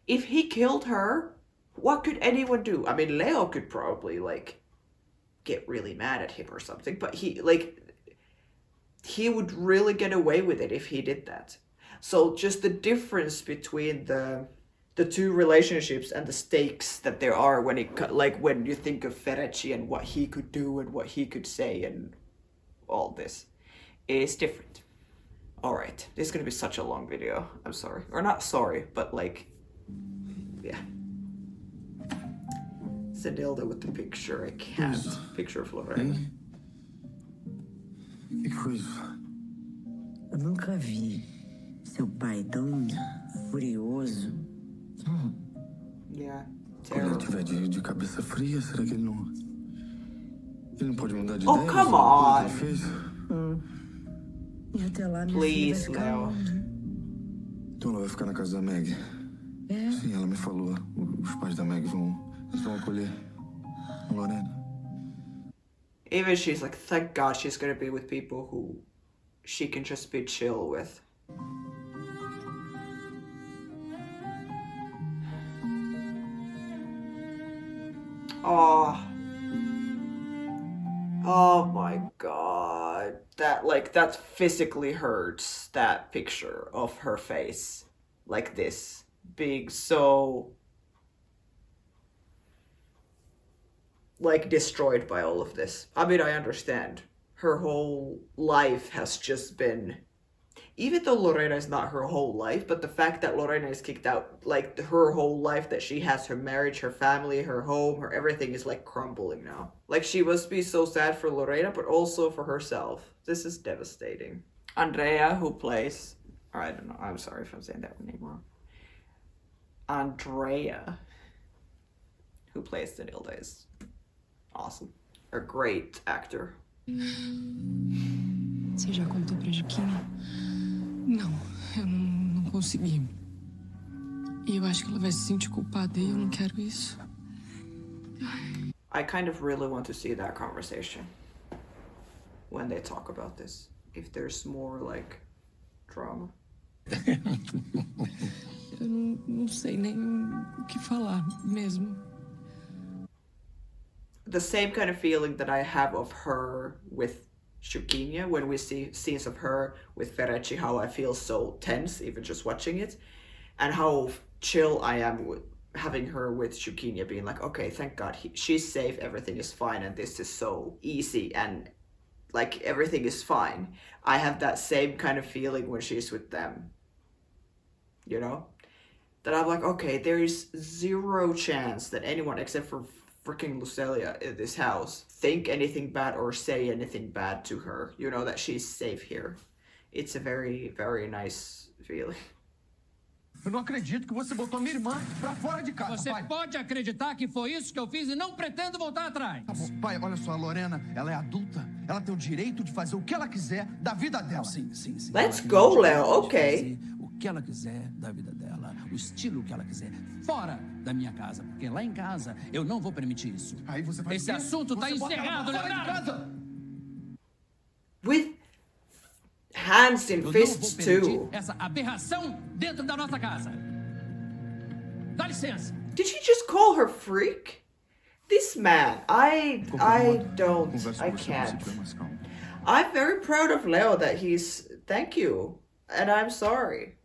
Speaker 1: If he killed her, what could anyone do? I mean, Leo could probably like get really mad at him or something, but he would really get away with it if he did that. So just the difference between the two relationships and the stakes that there are when when you think of Ferrucci and what he could do and what he could say and all this is different. All right, this is gonna be such a long video. I'm sorry, or not sorry, but like, yeah. Zenilda with the picture. I can't. Picture of Lorena.
Speaker 5: Que coisa.
Speaker 8: Eu nunca vi seu pai tão furioso.
Speaker 1: Yeah.
Speaker 5: Quando ele
Speaker 1: Terrible.
Speaker 5: tiver de cabeça fria, será que ele não. Ele não pode mudar de
Speaker 1: Oh,
Speaker 5: ideia?
Speaker 1: come
Speaker 5: sobre tudo
Speaker 1: on.
Speaker 5: que ele fez?
Speaker 8: E até lá, minha
Speaker 1: Please,
Speaker 8: filha vai ficar
Speaker 1: Leo.
Speaker 8: onde?
Speaker 5: Então ela vai ficar na casa da Meg.
Speaker 8: É?
Speaker 5: Sim, ela me falou. Os pais da Meg vão acolher a Lorena.
Speaker 1: Even she's like, thank God she's gonna be with people who she can just be chill with. Oh. Oh my God. That physically hurts, that picture of her face. Like this. Big, so like destroyed by all of this. I mean, I understand. Her whole life has just been, even though Lorena is not her whole life, but the fact that Lorena is kicked out, like her whole life that she has, her marriage, her family, her home, her everything is like crumbling now. Like she must be so sad for Lorena, but also for herself. This is devastating. Andrea, who plays, or I don't know, I'm sorry if I'm saying that name wrong. Andrea, who plays Zenilda, is awesome. A great actor.
Speaker 4: Você já contou pra Juquinha? Não, eu não consegui. E eu acho que ela vai se sentir culpada e eu não quero isso.
Speaker 1: I kind of really want to see that conversation when they talk about this. If there's more like drama.
Speaker 4: Eu não sei nem o que falar mesmo.
Speaker 1: The same kind of feeling that I have of her with Juquinha when we see scenes of her with Ferrucci, how I feel so tense even just watching it, and how chill I am with having her with Juquinha, being like, okay, thank God she's safe, everything is fine, and this is so easy and like everything is fine. I have that same kind of feeling when she's with them, you know, that I'm like, okay, there is zero chance that anyone except for freaking Lucelia in this house think anything bad or say anything bad to her, you know, that she's safe here. It's a very, very nice feeling.
Speaker 9: Eu não acredito que você botou minha irmã pra fora de casa,
Speaker 7: Você
Speaker 9: pai.
Speaker 7: pode acreditar que foi isso que eu fiz e não pretendo voltar atrás.
Speaker 9: Tá bom, pai, olha só, a Lorena, ela é adulta. Ela tem o direito de fazer o que ela quiser da vida dela.
Speaker 7: Sim.
Speaker 1: Let's
Speaker 7: Ela tem
Speaker 1: go,
Speaker 7: o direito
Speaker 1: Leo,
Speaker 7: de
Speaker 1: okay.
Speaker 7: fazer o que ela quiser da vida dela, o estilo que ela quiser, fora da minha casa, porque lá em casa eu não vou permitir isso.
Speaker 9: Aí você faz
Speaker 7: Esse
Speaker 9: o quê?
Speaker 7: assunto tá
Speaker 9: Você bota ela
Speaker 7: encerrado,
Speaker 9: pra fora de
Speaker 7: Leonardo!
Speaker 9: casa.
Speaker 1: With hands in
Speaker 7: Eu não vou
Speaker 1: fists
Speaker 7: permitir
Speaker 1: too.
Speaker 7: essa aberração dentro da nossa casa. Dá licença.
Speaker 1: Did she just call her freak? This man, I don't,
Speaker 5: Conversa
Speaker 1: I
Speaker 5: com você quando você
Speaker 1: can't.
Speaker 5: estiver mais calmo.
Speaker 1: I'm very proud of Leo that thank you, and I'm sorry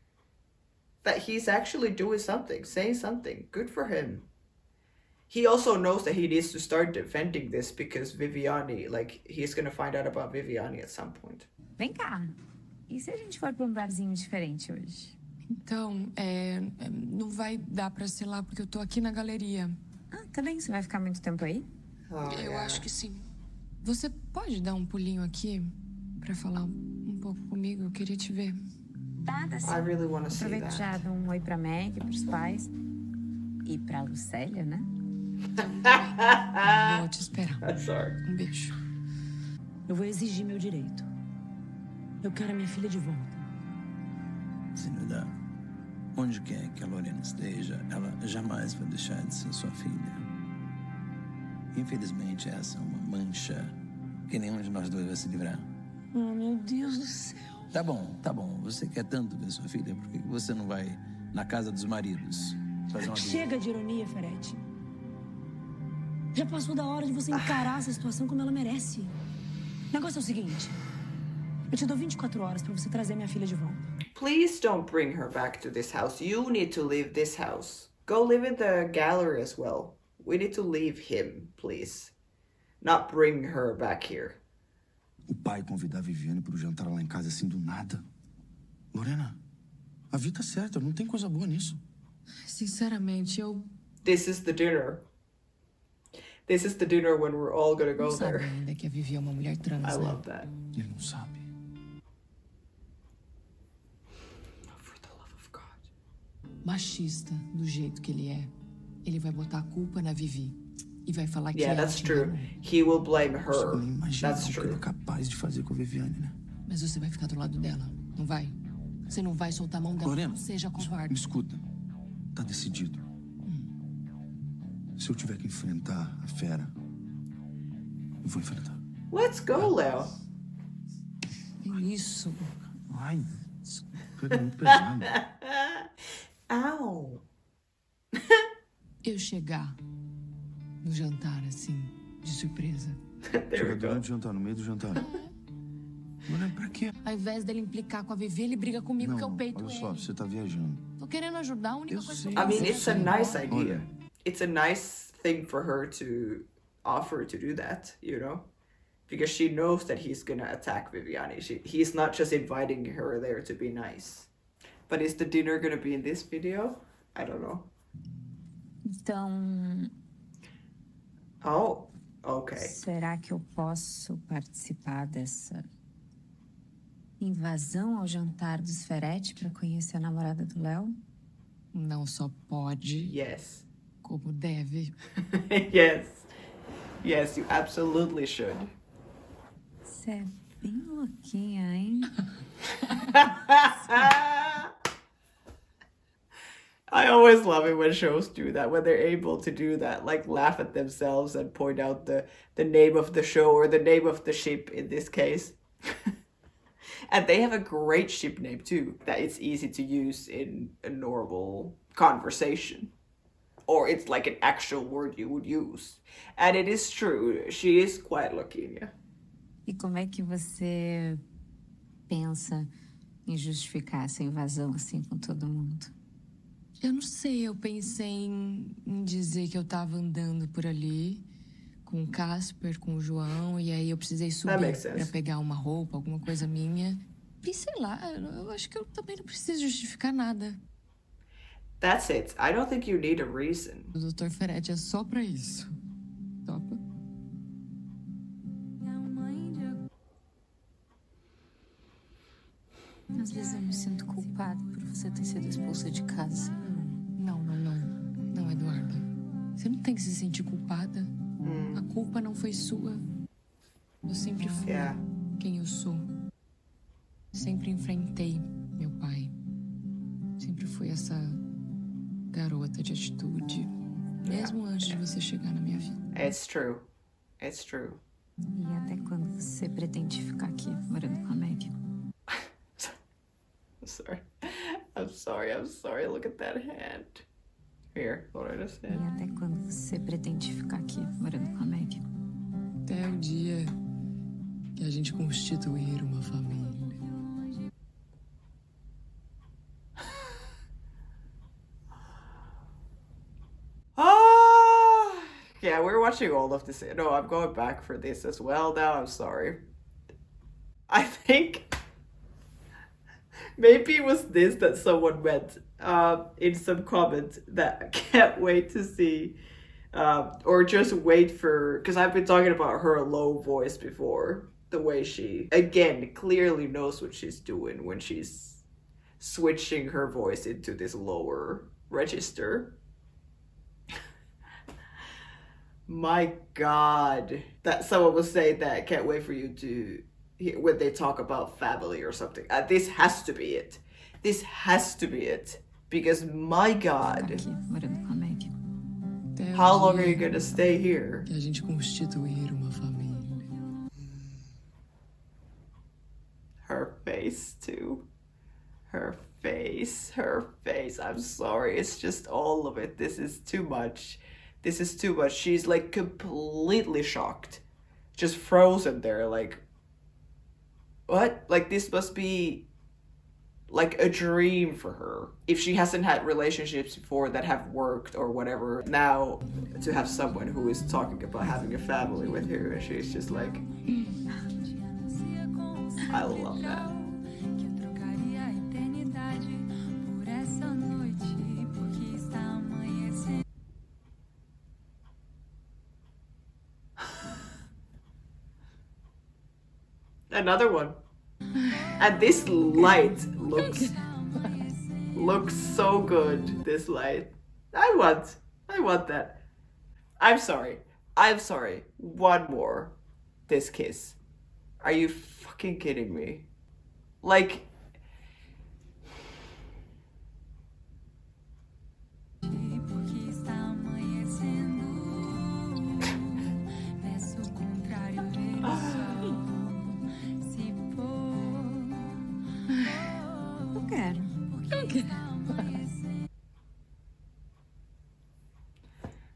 Speaker 1: that he's actually doing something, saying something. Good for him. He also knows that he needs to start defending this because Viviani, like, he's gonna find out about Viviani at some point.
Speaker 3: Vem cá. E se a gente for pra um barzinho diferente hoje?
Speaker 4: Então, não vai dar pra ser lá porque eu tô aqui na galeria.
Speaker 3: Ah, tá bem. Você vai ficar muito tempo aí?
Speaker 1: Oh,
Speaker 4: Eu
Speaker 1: yeah.
Speaker 4: acho que sim. Você pode dar um pulinho aqui pra falar um pouco comigo? Eu queria te ver.
Speaker 3: Nada, assim.
Speaker 1: I really want to see
Speaker 3: Aproveito já
Speaker 1: that.
Speaker 3: dar um oi pra Meg, pros pais. E pra Lucélia, né?
Speaker 4: Vou te esperar.
Speaker 1: I'm sorry.
Speaker 4: Um beijo.
Speaker 6: Eu vou exigir meu direito. Eu quero a minha filha de volta.
Speaker 7: Zenilda, onde quer que a Lorena esteja, ela jamais vai deixar de ser sua filha. Infelizmente, essa é uma mancha que nenhum de nós dois vai se livrar.
Speaker 6: Oh, meu Deus do céu.
Speaker 7: Tá bom. Você quer tanto ver sua filha, por que você não vai na casa dos maridos fazer uma visita?
Speaker 6: Chega de ironia, Ferete. Já passou da hora de você encarar essa situação como ela merece. O negócio é o seguinte. Eu te dou 24 horas pra você trazer minha filha de volta.
Speaker 1: Please don't bring her back to this house. You need to leave this house. Go live in the gallery as well. We need to leave him, please. Not bring her back here.
Speaker 9: O pai convidar a Viviane pro jantar lá em casa assim do nada. Lorena, a Vi tá certa, não tem coisa boa nisso.
Speaker 4: Sinceramente, eu
Speaker 1: This is the dinner. This is the dinner when we're all gonna go
Speaker 4: não sabe
Speaker 1: there.
Speaker 4: ainda que a Vivi é uma mulher trans,
Speaker 1: I
Speaker 4: né?
Speaker 1: love that.
Speaker 9: Ele não sabe.
Speaker 1: For the love of God.
Speaker 4: Machista, do jeito que ele é. Ele vai botar a culpa na Vivi. E vai falar que
Speaker 1: Yeah,
Speaker 4: ela
Speaker 1: that's
Speaker 4: te
Speaker 1: true.
Speaker 4: enganou.
Speaker 1: He will blame
Speaker 9: Não consigo
Speaker 1: her.
Speaker 9: nem imaginar
Speaker 1: That's
Speaker 9: o que ele é
Speaker 1: true.
Speaker 9: capaz de fazer com a Viviane, né?
Speaker 4: Mas você vai ficar do lado dela, não vai? Você não vai soltar a mão dela,
Speaker 9: Lorena,
Speaker 4: não seja
Speaker 9: me
Speaker 4: covarde.
Speaker 9: escuta. Tá decidido. Se eu tiver que enfrentar a fera, eu vou enfrentar.
Speaker 1: Let's go, Leo.
Speaker 4: Isso.
Speaker 9: Ai, isso é muito pesado.
Speaker 1: Ow.
Speaker 4: Eu chegar no jantar, assim, de surpresa.
Speaker 1: There we
Speaker 9: Chega
Speaker 1: go.
Speaker 9: durante o jantar, no meio do jantar. Lorena, pra quê?
Speaker 4: Ao invés dele implicar com a Vivi, ele briga comigo que eu
Speaker 9: Não,
Speaker 4: peito
Speaker 9: olha só,
Speaker 4: ele.
Speaker 9: você tá viajando.
Speaker 4: Tô querendo ajudar, a única
Speaker 9: Eu
Speaker 4: coisa
Speaker 9: sei.
Speaker 4: que eu
Speaker 1: I mean,
Speaker 4: faço
Speaker 1: it's a
Speaker 4: é ir
Speaker 1: nice
Speaker 4: embora.
Speaker 1: idea.
Speaker 9: Olha.
Speaker 1: It's a nice thing for her to offer to do that, you know? Because she knows that he's gonna attack Viviane. He's not just inviting her there to be nice. But is the dinner gonna be in this video? I don't know.
Speaker 3: Então,
Speaker 1: Oh, okay.
Speaker 3: será que eu posso participar dessa invasão ao jantar dos Ferete pra conhecer a namorada do Léo?
Speaker 4: Não só pode,
Speaker 1: Yes.
Speaker 4: como deve.
Speaker 1: Yes. Yes, you absolutely should.
Speaker 3: Você é bem louquinha, hein?
Speaker 1: I always love it when shows do that, when they're able to do that, like laugh at themselves and point out the name of the show or the name of the ship in this case. And they have a great ship name too, that it's easy to use in a normal conversation. Or it's like an actual word you would use. And it is true, she is quite Loquinha.
Speaker 3: E como é que você pensa em justificar essa invasão assim com todo mundo?
Speaker 4: Eu não sei, eu pensei em dizer que eu tava andando por ali com o Casper, com o João, e aí eu precisei subir
Speaker 1: makes sense.
Speaker 4: pra pegar uma roupa, alguma coisa minha. E sei lá, eu acho que eu também não preciso justificar nada.
Speaker 1: That's it. I don't think you need a reason.
Speaker 4: O Dr. Ferete é só pra isso. Topa?
Speaker 3: Às vezes eu me sinto culpada por você ter sido expulsa de casa.
Speaker 4: Não, Eduarda. Você não tem que se sentir culpada. A culpa não foi sua. Eu sempre fui
Speaker 1: Yeah.
Speaker 4: quem eu sou. Sempre enfrentei meu pai. Sempre fui essa garota de atitude. Mesmo antes de você chegar na minha vida.
Speaker 1: It's true. It's true.
Speaker 3: E até quando você pretende ficar aqui morando com a Meg?
Speaker 1: I'm sorry. I'm sorry. Look at that hand. Here, Lorena
Speaker 3: E
Speaker 1: said.
Speaker 3: até quando você pretende ficar aqui morando com a Meg?
Speaker 4: Até o dia que a gente constituir uma família.
Speaker 1: Ah, yeah, we're watching all of this. No, I'm going back for this as well now. I'm sorry. I think maybe it was this that someone meant in some comment that I can't wait to see Or just wait for, because I've been talking about her low voice before. The way she, again, clearly knows what she's doing when she's switching her voice into this lower register. My God. That someone was saying that, can't wait for you to hear when they talk about family or something. This has to be it. This has to be it. Because my God. How long are you gonna stay here?
Speaker 4: Que a gente constituir uma família.
Speaker 1: Her face too. Her face. I'm sorry. It's just all of it. This is too much. This is too much. She's like completely shocked. Just frozen there, like, what? Like, this must be like a dream for her. If she hasn't had relationships before that have worked or whatever, now to have someone who is talking about having a family with her, and she's just like, I love that. Another one. And this light looks so good. This light. I want that. I'm sorry. One more. This kiss. Are you fucking kidding me? Like,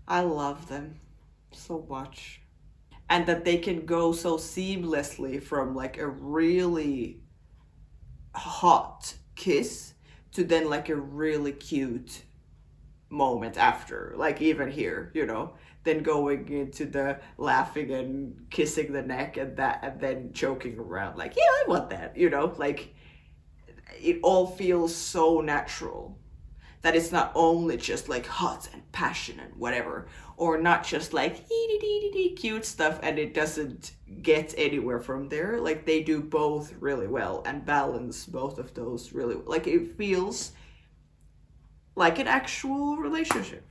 Speaker 1: I love them so much. And that they can go so seamlessly from like a really hot kiss to then like a really cute moment after. Like even here, you know, then going into the laughing and kissing the neck and that, and then joking around. Like, yeah, I want that, you know, like it all feels so natural. That it's not only just like hot and passion and whatever, or not just like cute stuff and it doesn't get anywhere from there. Like they do both really well and balance both of those really well. Like it feels like an actual relationship.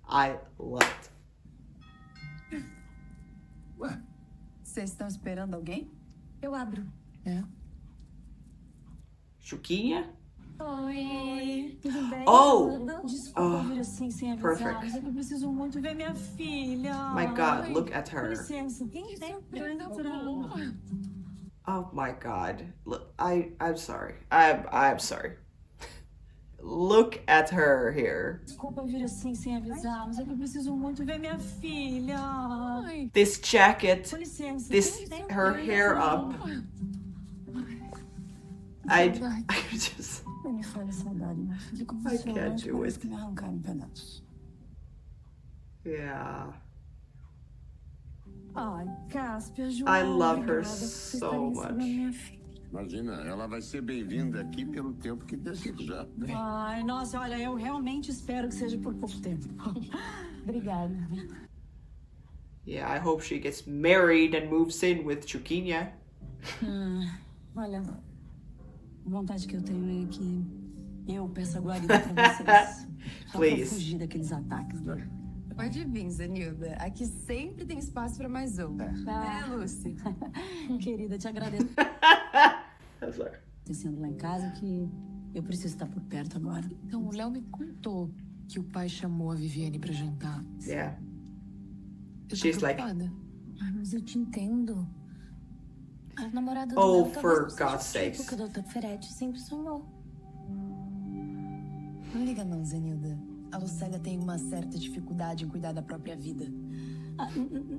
Speaker 1: I love it.
Speaker 8: Ué, vocês estão esperando alguém?
Speaker 3: Eu abro.
Speaker 4: É.
Speaker 1: Juquinha?
Speaker 6: Oi, tudo bem?
Speaker 1: Oh!
Speaker 6: Desculpa vir assim sem avisar,
Speaker 1: Perfect.
Speaker 6: mas é que eu preciso muito ver minha filha.
Speaker 1: My God, look at
Speaker 6: Com
Speaker 1: her.
Speaker 6: licença.
Speaker 1: Oh my God. Look, I'm sorry. I'm sorry. Look at her here.
Speaker 6: Desculpa vir assim sem avisar, mas é que eu preciso muito ver minha filha.
Speaker 1: This jacket,
Speaker 6: Com licença.
Speaker 1: this, her hair up. I just,
Speaker 6: Não me fale saudade, minha filha. Como
Speaker 1: I
Speaker 6: você
Speaker 1: can't
Speaker 6: hoje
Speaker 1: do
Speaker 6: parece
Speaker 1: it.
Speaker 6: que me arrancaram em pedaços.
Speaker 1: yeah.
Speaker 6: Ai, Cáspia, João,
Speaker 1: I love her
Speaker 6: obrigada por vocês
Speaker 1: so
Speaker 6: estarem ensinando
Speaker 1: much.
Speaker 6: minha filha.
Speaker 5: Imagina, ela vai ser bem-vinda aqui pelo tempo que desejar.
Speaker 6: Ai, nossa, olha, eu realmente espero que seja por pouco tempo. Obrigada.
Speaker 1: Yeah, I hope she gets married and moves in with Juquinha.
Speaker 6: Olha, a vontade que eu tenho é que eu peça guarida pra vocês. Só pra
Speaker 1: Please.
Speaker 6: fugir daqueles ataques.
Speaker 8: Pode vir, Zenilda. Aqui sempre tem espaço para mais um. Né, Lucy?
Speaker 6: Querida, te agradeço
Speaker 1: I'm sorry.
Speaker 6: por sendo lá em casa, que eu preciso estar por perto agora.
Speaker 4: Então, o Léo me contou que o pai chamou a Viviane pra jantar.
Speaker 1: Yeah.
Speaker 4: Eu tô
Speaker 1: She's like,
Speaker 4: preocupada.
Speaker 3: Ai, mas eu te entendo. A namorada do
Speaker 1: Oh,
Speaker 3: Léo
Speaker 1: for
Speaker 3: talvez não seja
Speaker 1: God's
Speaker 3: o tipo
Speaker 1: sakes.
Speaker 3: que o Dr. Ferretti sempre sonhou.
Speaker 8: Não liga não, Zenilda. A Lucélia tem uma certa dificuldade em cuidar da própria vida.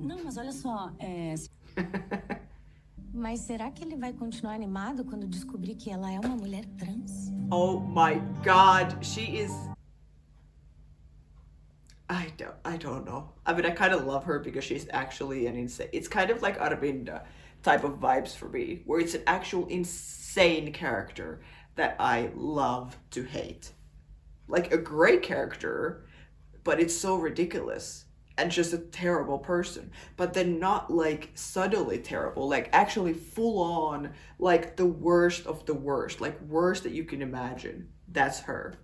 Speaker 6: Não, mas olha só,
Speaker 3: Mas será que ele vai continuar animado quando descobrir que ela é uma mulher trans?
Speaker 1: Oh my God, she is. I don't know. I mean, I kind of love her because she's actually an insane. It's kind of like Aravinda type of vibes for me, where it's an actual insane character that I love to hate. Like a great character, but it's so ridiculous and just a terrible person. But then not like subtly terrible, like actually full on, like the worst of the worst, like worst that you can imagine. That's her.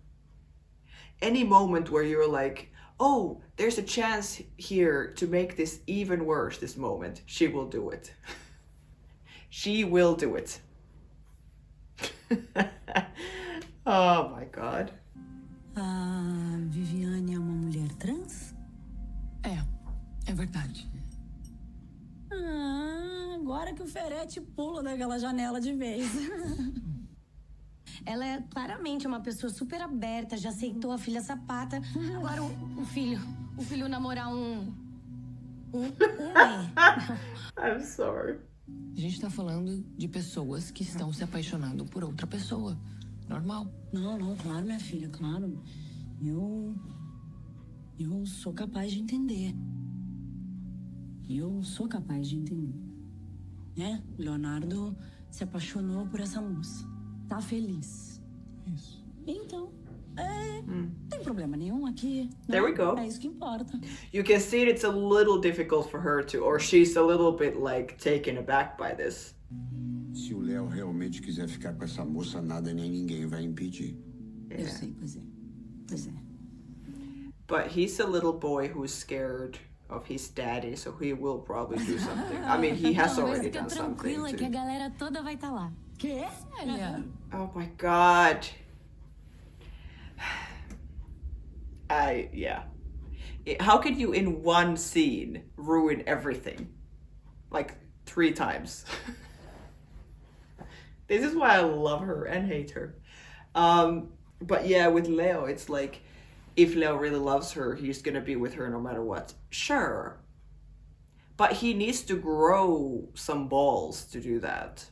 Speaker 1: Any moment where you're like, oh, there's a chance here to make this even worse, this moment, she will do it. She will do it. Oh my God.
Speaker 6: A Viviane é uma mulher trans?
Speaker 4: É verdade.
Speaker 6: Agora que o Ferete pula daquela janela de vez. Ela é claramente uma pessoa super aberta, já aceitou a filha sapata. Agora o filho namorar um
Speaker 1: I'm sorry.
Speaker 4: A gente tá falando de pessoas que estão se apaixonando por outra pessoa. Normal.
Speaker 6: Não, claro, minha filha, claro. Eu sou capaz de entender. Eu sou capaz de entender. Né? O Leonardo se apaixonou por essa moça. Tá feliz.
Speaker 9: Isso.
Speaker 6: Então, não tem problema nenhum aqui.
Speaker 1: There we go.
Speaker 6: É isso que importa.
Speaker 1: You can see it's a little difficult for her to, or she's a little bit like taken aback by this.
Speaker 5: Se o Léo realmente quiser ficar com essa moça, nada nem ninguém vai impedir.
Speaker 6: Eu sei, pois é.
Speaker 1: But he's a little boy who's scared of his daddy, so he will probably do something. I mean, he has already done something
Speaker 3: tranquila que a
Speaker 1: too.
Speaker 3: galera toda vai estar lá.
Speaker 6: Quê?
Speaker 1: Oh my God. How could you in one scene ruin everything? Like 3 times. This is why I love her and hate her. But yeah, with Leo, it's like, if Leo really loves her, he's gonna be with her no matter what. Sure. But he needs to grow some balls to do that.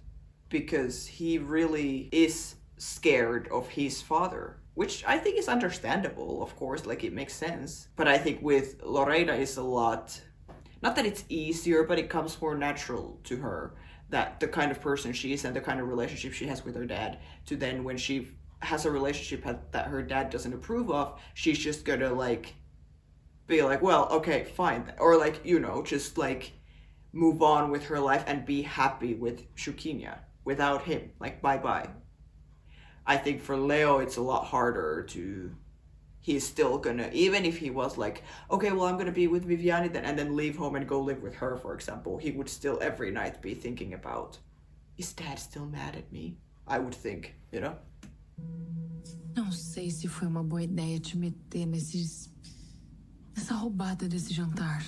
Speaker 1: Because he really is scared of his father. Which I think is understandable, of course, like it makes sense. But I think with Lorena is a lot, not that it's easier, but it comes more natural to her. That the kind of person she is and the kind of relationship she has with her dad, to then when she has a relationship that her dad doesn't approve of, she's just gonna like be like, well, okay, fine. Or like, you know, just like move on with her life and be happy with Juquinha without him. Like, bye-bye. I think for Leo, it's a lot harder to, he's still gonna, even if he was like, okay, well, I'm gonna be with Viviane then, and then leave home and go live with her, for example, he would still every night be thinking about, is dad still mad at me? I would think, you know?
Speaker 4: Não sei se foi uma boa ideia te meter nessa roubada desse jantar.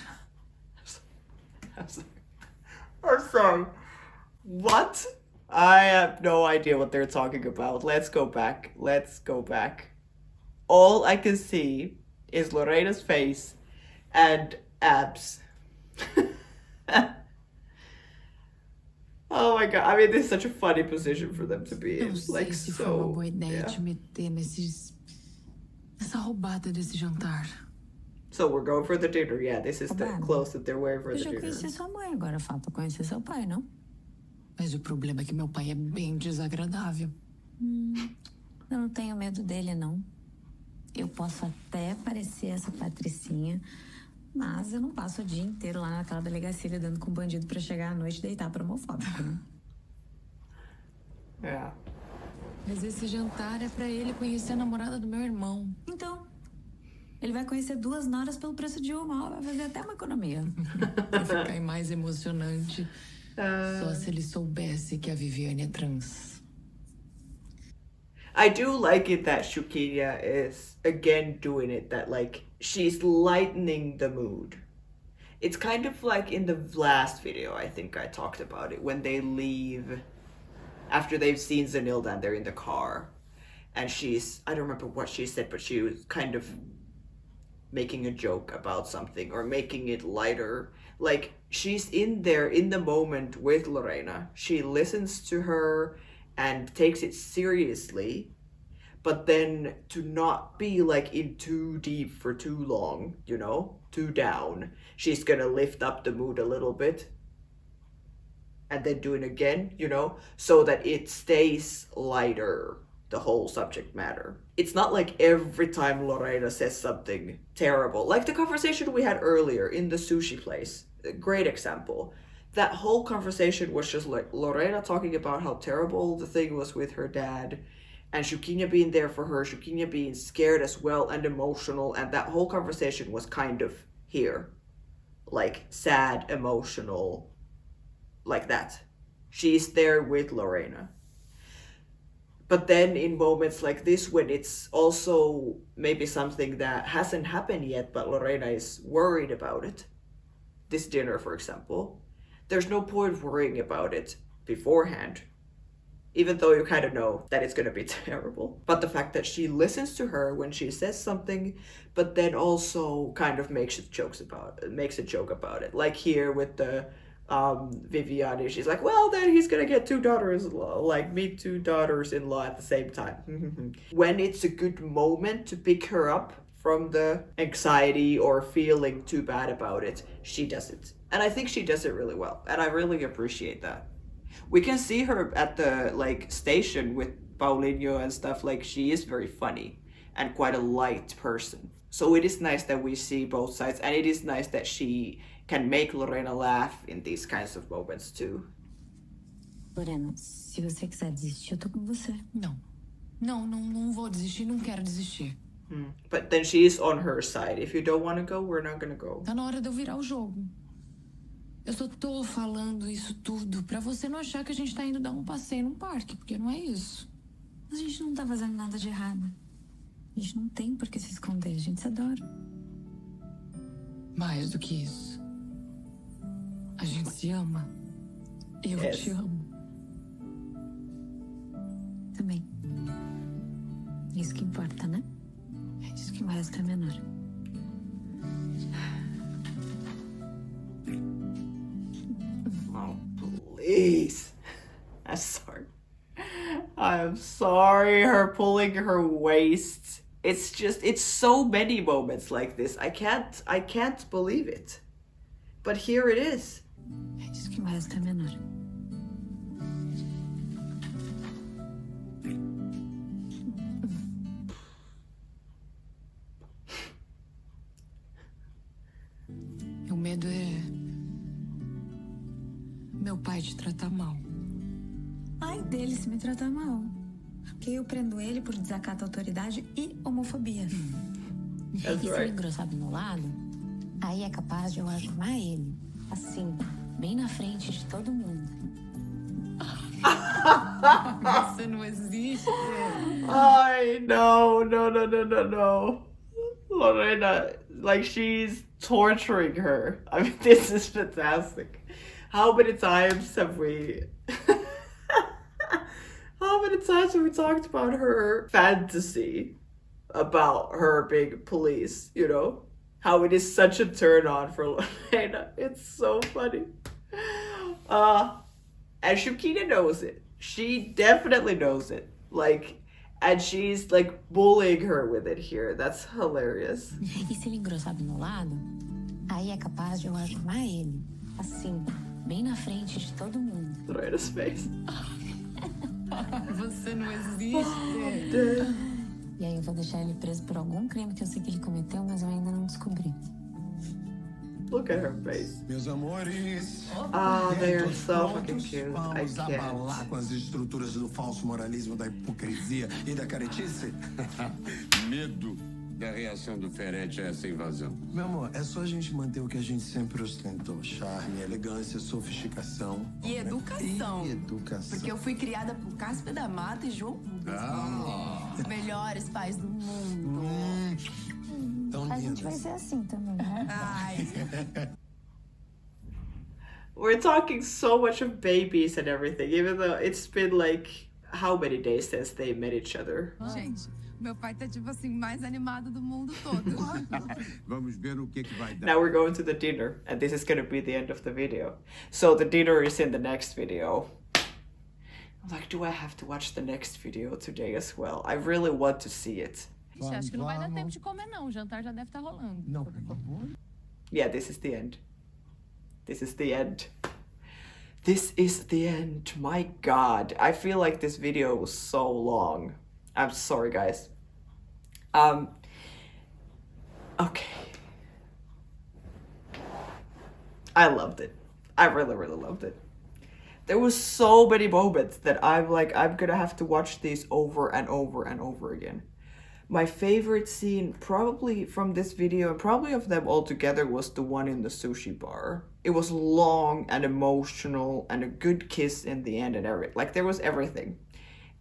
Speaker 1: I'm sorry. What? I have no idea what they're talking about. Let's go back. All I can see is Lorena's face and abs. Oh my God. I mean, this is such a funny position for them to be in.
Speaker 4: Não sei
Speaker 1: Like,
Speaker 4: se foi uma
Speaker 1: so...
Speaker 4: boa ideia
Speaker 1: yeah.
Speaker 4: te meter nessa roubada desse jantar.
Speaker 1: So we're going for the dinner. Yeah, this is the
Speaker 3: Bárbara,
Speaker 1: clothes that they're wearing for
Speaker 3: Eu
Speaker 1: the
Speaker 3: já
Speaker 1: dinner.
Speaker 3: conheci sua mãe, agora falta conhecer seu pai, não?
Speaker 4: Mas o problema é que meu pai é bem desagradável.
Speaker 3: Eu não tenho medo dele, não. Eu posso até parecer essa patricinha, mas eu não passo o dia inteiro lá naquela delegacia lidando com bandido pra chegar à noite e deitar pra homofóbico, né?
Speaker 1: Yeah.
Speaker 4: Mas esse jantar é pra ele conhecer a namorada do meu irmão.
Speaker 3: Então, ele vai conhecer 2 noras pelo preço de uma, vai fazer até uma economia.
Speaker 4: Vai ficar mais emocionante só se ele soubesse que a Viviane é trans.
Speaker 1: I do like it that Juquinha is again doing it, that like she's lightening the mood. It's kind of like in the last video, I think I talked about it, when they leave after they've seen Zenilda and they're in the car. And she's, I don't remember what she said, but she was kind of making a joke about something or making it lighter. Like, she's in there in the moment with Lorena. She listens to her and takes it seriously, but then to not be like in too deep for too long, you know, too down. She's gonna lift up the mood a little bit and then do it again, you know, so that it stays lighter the whole subject matter. It's not like every time Lorena says something terrible. Like the conversation we had earlier in the sushi place. A great example. That whole conversation was just like Lorena talking about how terrible the thing was with her dad, and Juquinha being there for her, Juquinha being scared as well and emotional, and that whole conversation was kind of here. Like sad, emotional, like that. She's there with Lorena. But then in moments like this, when it's also maybe something that hasn't happened yet, but Lorena is worried about it, this dinner, for example, there's no point worrying about it beforehand, even though you kind of know that it's going to be terrible. But the fact that she listens to her when she says something, but then also kind of makes a joke about it. Like here with the Viviane, she's like, well, then he's gonna get two daughters-in-law, like meet two daughters-in-law at the same time. When it's a good moment to pick her up from the anxiety or feeling too bad about it, she does it. And I think she does it really well, and I really appreciate that. We can see her at the like station with Paulinho and stuff, like she is very funny and quite a light person. So it is nice that we see both sides, and it is nice that she can make Lorena laugh in these kinds of moments too.
Speaker 3: Lorena, se você quiser desistir, eu tô com você.
Speaker 4: Não vou desistir, não quero desistir.
Speaker 1: But then she is on her side. If you don't want to go, we're not gonna go.
Speaker 4: Tá na hora de eu virar o jogo. Eu só tô falando isso tudo pra você não achar que a gente tá indo dar um passeio num parque, porque não é isso.
Speaker 3: A gente não tá fazendo nada de errado. A gente não tem por que se esconder, a gente se adora.
Speaker 4: Mais do que isso. A gente se ama. Eu te amo.
Speaker 3: Também. Isso que importa, né? É isso que o resto é menor.
Speaker 1: Oh, please. I'm sorry, her pulling her waist. It's so many moments like this. I can't believe it. But here it is.
Speaker 3: É isso que o resto é menor.
Speaker 4: O medo é meu pai te tratar mal.
Speaker 3: Ai dele se me tratar mal. Porque eu prendo ele por desacato à autoridade e homofobia.
Speaker 1: That's
Speaker 3: E se
Speaker 1: right.
Speaker 3: ele engrossar do meu lado, aí é capaz de eu arrumar ele, assim, bem na frente de todo mundo.
Speaker 4: Você não existe.
Speaker 1: I no. Lorena, like she's torturing her. I mean, this is fantastic. How many times have we talked about her fantasy about her being police, you know? How it is such a turn on for Lorena. It's so funny. And Juquinha knows it. She definitely knows it. Like, and she's like bullying her with it here. That's hilarious.
Speaker 3: E se ele engrossar do meu lado, aí é capaz de eu arrumar ele, assim, bem na frente de todo mundo.
Speaker 1: Lorena's face.
Speaker 4: Você não existe.
Speaker 3: E aí eu vou deixar ele preso por algum crime que eu sei que ele cometeu, mas eu ainda não descobri.
Speaker 1: Look at her face.
Speaker 9: Meus amores.
Speaker 1: Oh, they are
Speaker 9: Todos
Speaker 1: so fucking
Speaker 9: prontos?
Speaker 1: cute. I
Speaker 9: Vamos abalar
Speaker 1: can't.
Speaker 9: com as estruturas do falso moralismo, da hipocrisia e da caretice?
Speaker 5: Medo da reação do Ferete a essa invasão.
Speaker 9: Meu amor, é só a gente manter o que a gente sempre ostentou. Charme, elegância, sofisticação.
Speaker 8: E educação.
Speaker 9: E educação.
Speaker 8: Porque eu fui criada por Cáspio da Mata e João Rubens. Os melhores pais do mundo.
Speaker 9: Tão
Speaker 3: A gente vai
Speaker 9: lindas.
Speaker 3: ser assim também, né?
Speaker 8: Ai,
Speaker 1: We're talking so much of babies and everything, even though it's been like how many days since they met each other.
Speaker 8: gente, meu pai tá tipo assim, mais animado do mundo todo.
Speaker 5: Vamos ver o que vai dar.
Speaker 1: Now we're going to the dinner, and this is gonna be the end of the video. So the dinner is in the next video. I'm like, do I have to watch the next video today as well? I really want to see it.
Speaker 10: Ixi, acho que não vai dar tempo de comer, não. O jantar já deve estar rolando.
Speaker 9: Não, pelo amor.
Speaker 1: Yeah, this is the end. This is the end. This is the end. My God, I feel like this video was so long. I'm sorry, guys. Okay. I loved it. I really, really loved it. There was so many moments that I'm like, I'm gonna have to watch these over and over and over again. My favorite scene probably from this video and probably of them all together was the one in the sushi bar. It was long and emotional and a good kiss in the end and everything. Like there was everything.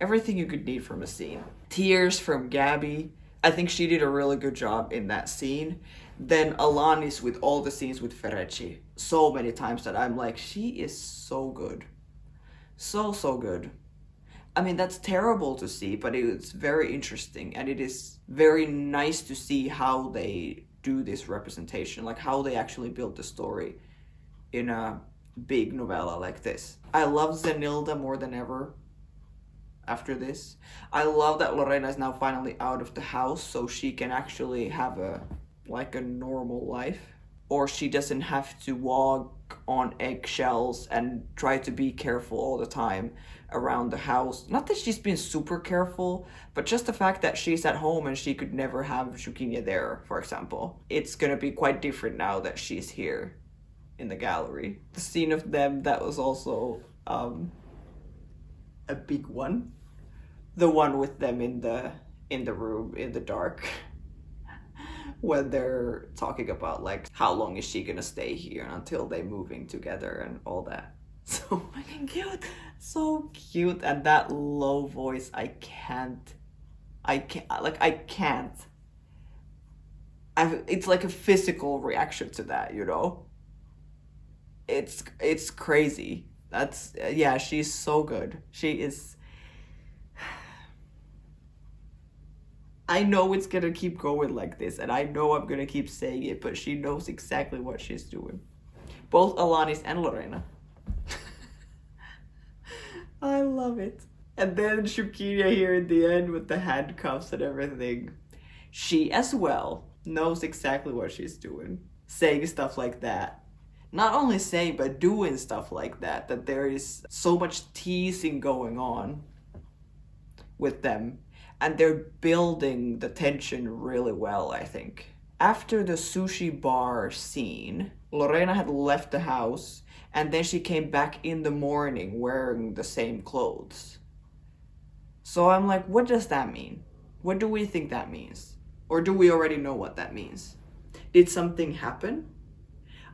Speaker 1: Everything you could need from a scene. Tears from Gabby. I think she did a really good job in that scene. Then Alanis with all the scenes with Ferrecci. So many times that I'm like, she is so good. So good. I mean, that's terrible to see, but it's very interesting, and it is very nice to see how they do this representation, like how they actually build the story in a big novella like this. I love Zenilda more than ever after this. I love that Lorena is now finally out of the house, so she can actually have a normal life, or she doesn't have to walk on eggshells and try to be careful all the time around the house. Not that she's been super careful, but just the fact that she's at home and she could never have Juquinha there, for example. It's gonna be quite different now that she's here in the gallery. The scene of them, that was also a big one. The one with them in the room in the dark. When they're talking about like how long is she gonna stay here until they moving together and all that. So fucking cute. So cute. And that low voice, I can't. It's like a physical reaction to that, you know? It's crazy. That's, yeah, she's so good. She is. I know it's gonna keep going like this, and I know I'm gonna keep saying it, but she knows exactly what she's doing. Both Alanis and Lorena. I love it. And then Juquinha here in the end with the handcuffs and everything. She as well knows exactly what she's doing. Saying stuff like that. Not only saying, but doing stuff like that. That there is so much teasing going on with them. And they're building the tension really well, I think. After the sushi bar scene, Lorena had left the house, and then she came back in the morning wearing the same clothes. So I'm like, what does that mean? What do we think that means? Or do we already know what that means? Did something happen?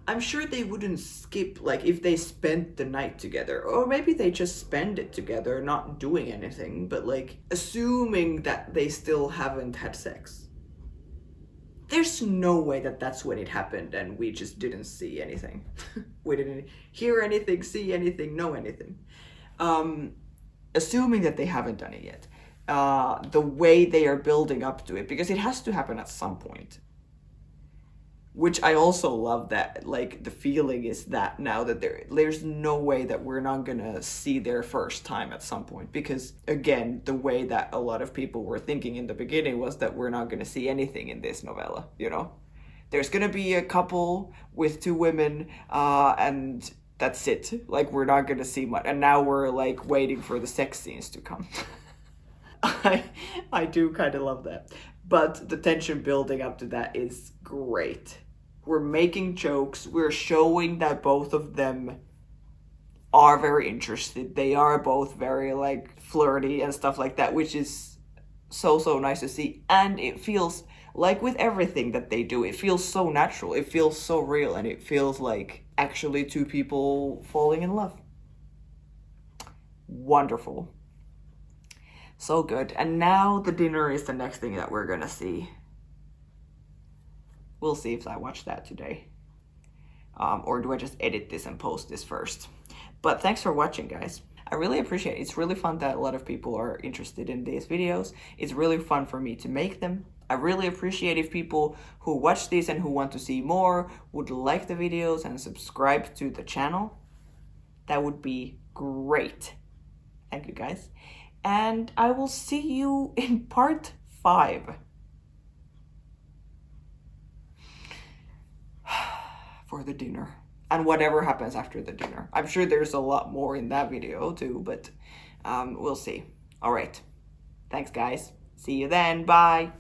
Speaker 1: I'm sure they wouldn't skip, like, if they spent the night together. Or maybe they just spend it together, not doing anything. But, like, assuming that they still haven't had sex. There's no way that that's when it happened and we just didn't see anything. We didn't hear anything, see anything, know anything. Assuming that they haven't done it yet. The way they are building up to it. Because it has to happen at some point. Which I also love that, like, the feeling is that now that there's no way that we're not gonna see their first time at some point. Because, again, the way that a lot of people were thinking in the beginning was that we're not gonna see anything in this novella, you know? There's gonna be a couple with two women, and that's it. Like, we're not gonna see much. And now we're, like, waiting for the sex scenes to come. I do kind of love that. But the tension building up to that is great. We're making jokes. We're showing that both of them are very interested. They are both very, like, flirty and stuff like that, which is so nice to see. And it feels like with everything that they do, it feels so natural. It feels so real, and it feels like actually two people falling in love. Wonderful. So good. And now the dinner is the next thing that we're gonna see. We'll see if I watch that today. Or do I just edit this and post this first? But thanks for watching, guys. I really appreciate it. It's really fun that a lot of people are interested in these videos. It's really fun for me to make them. I really appreciate if people who watch these and who want to see more would like the videos and subscribe to the channel. That would be great. Thank you, guys. And I will see you in part 5. For the dinner. And whatever happens after the dinner. I'm sure there's a lot more in that video too, but we'll see. All right. Thanks, guys. See you then. Bye.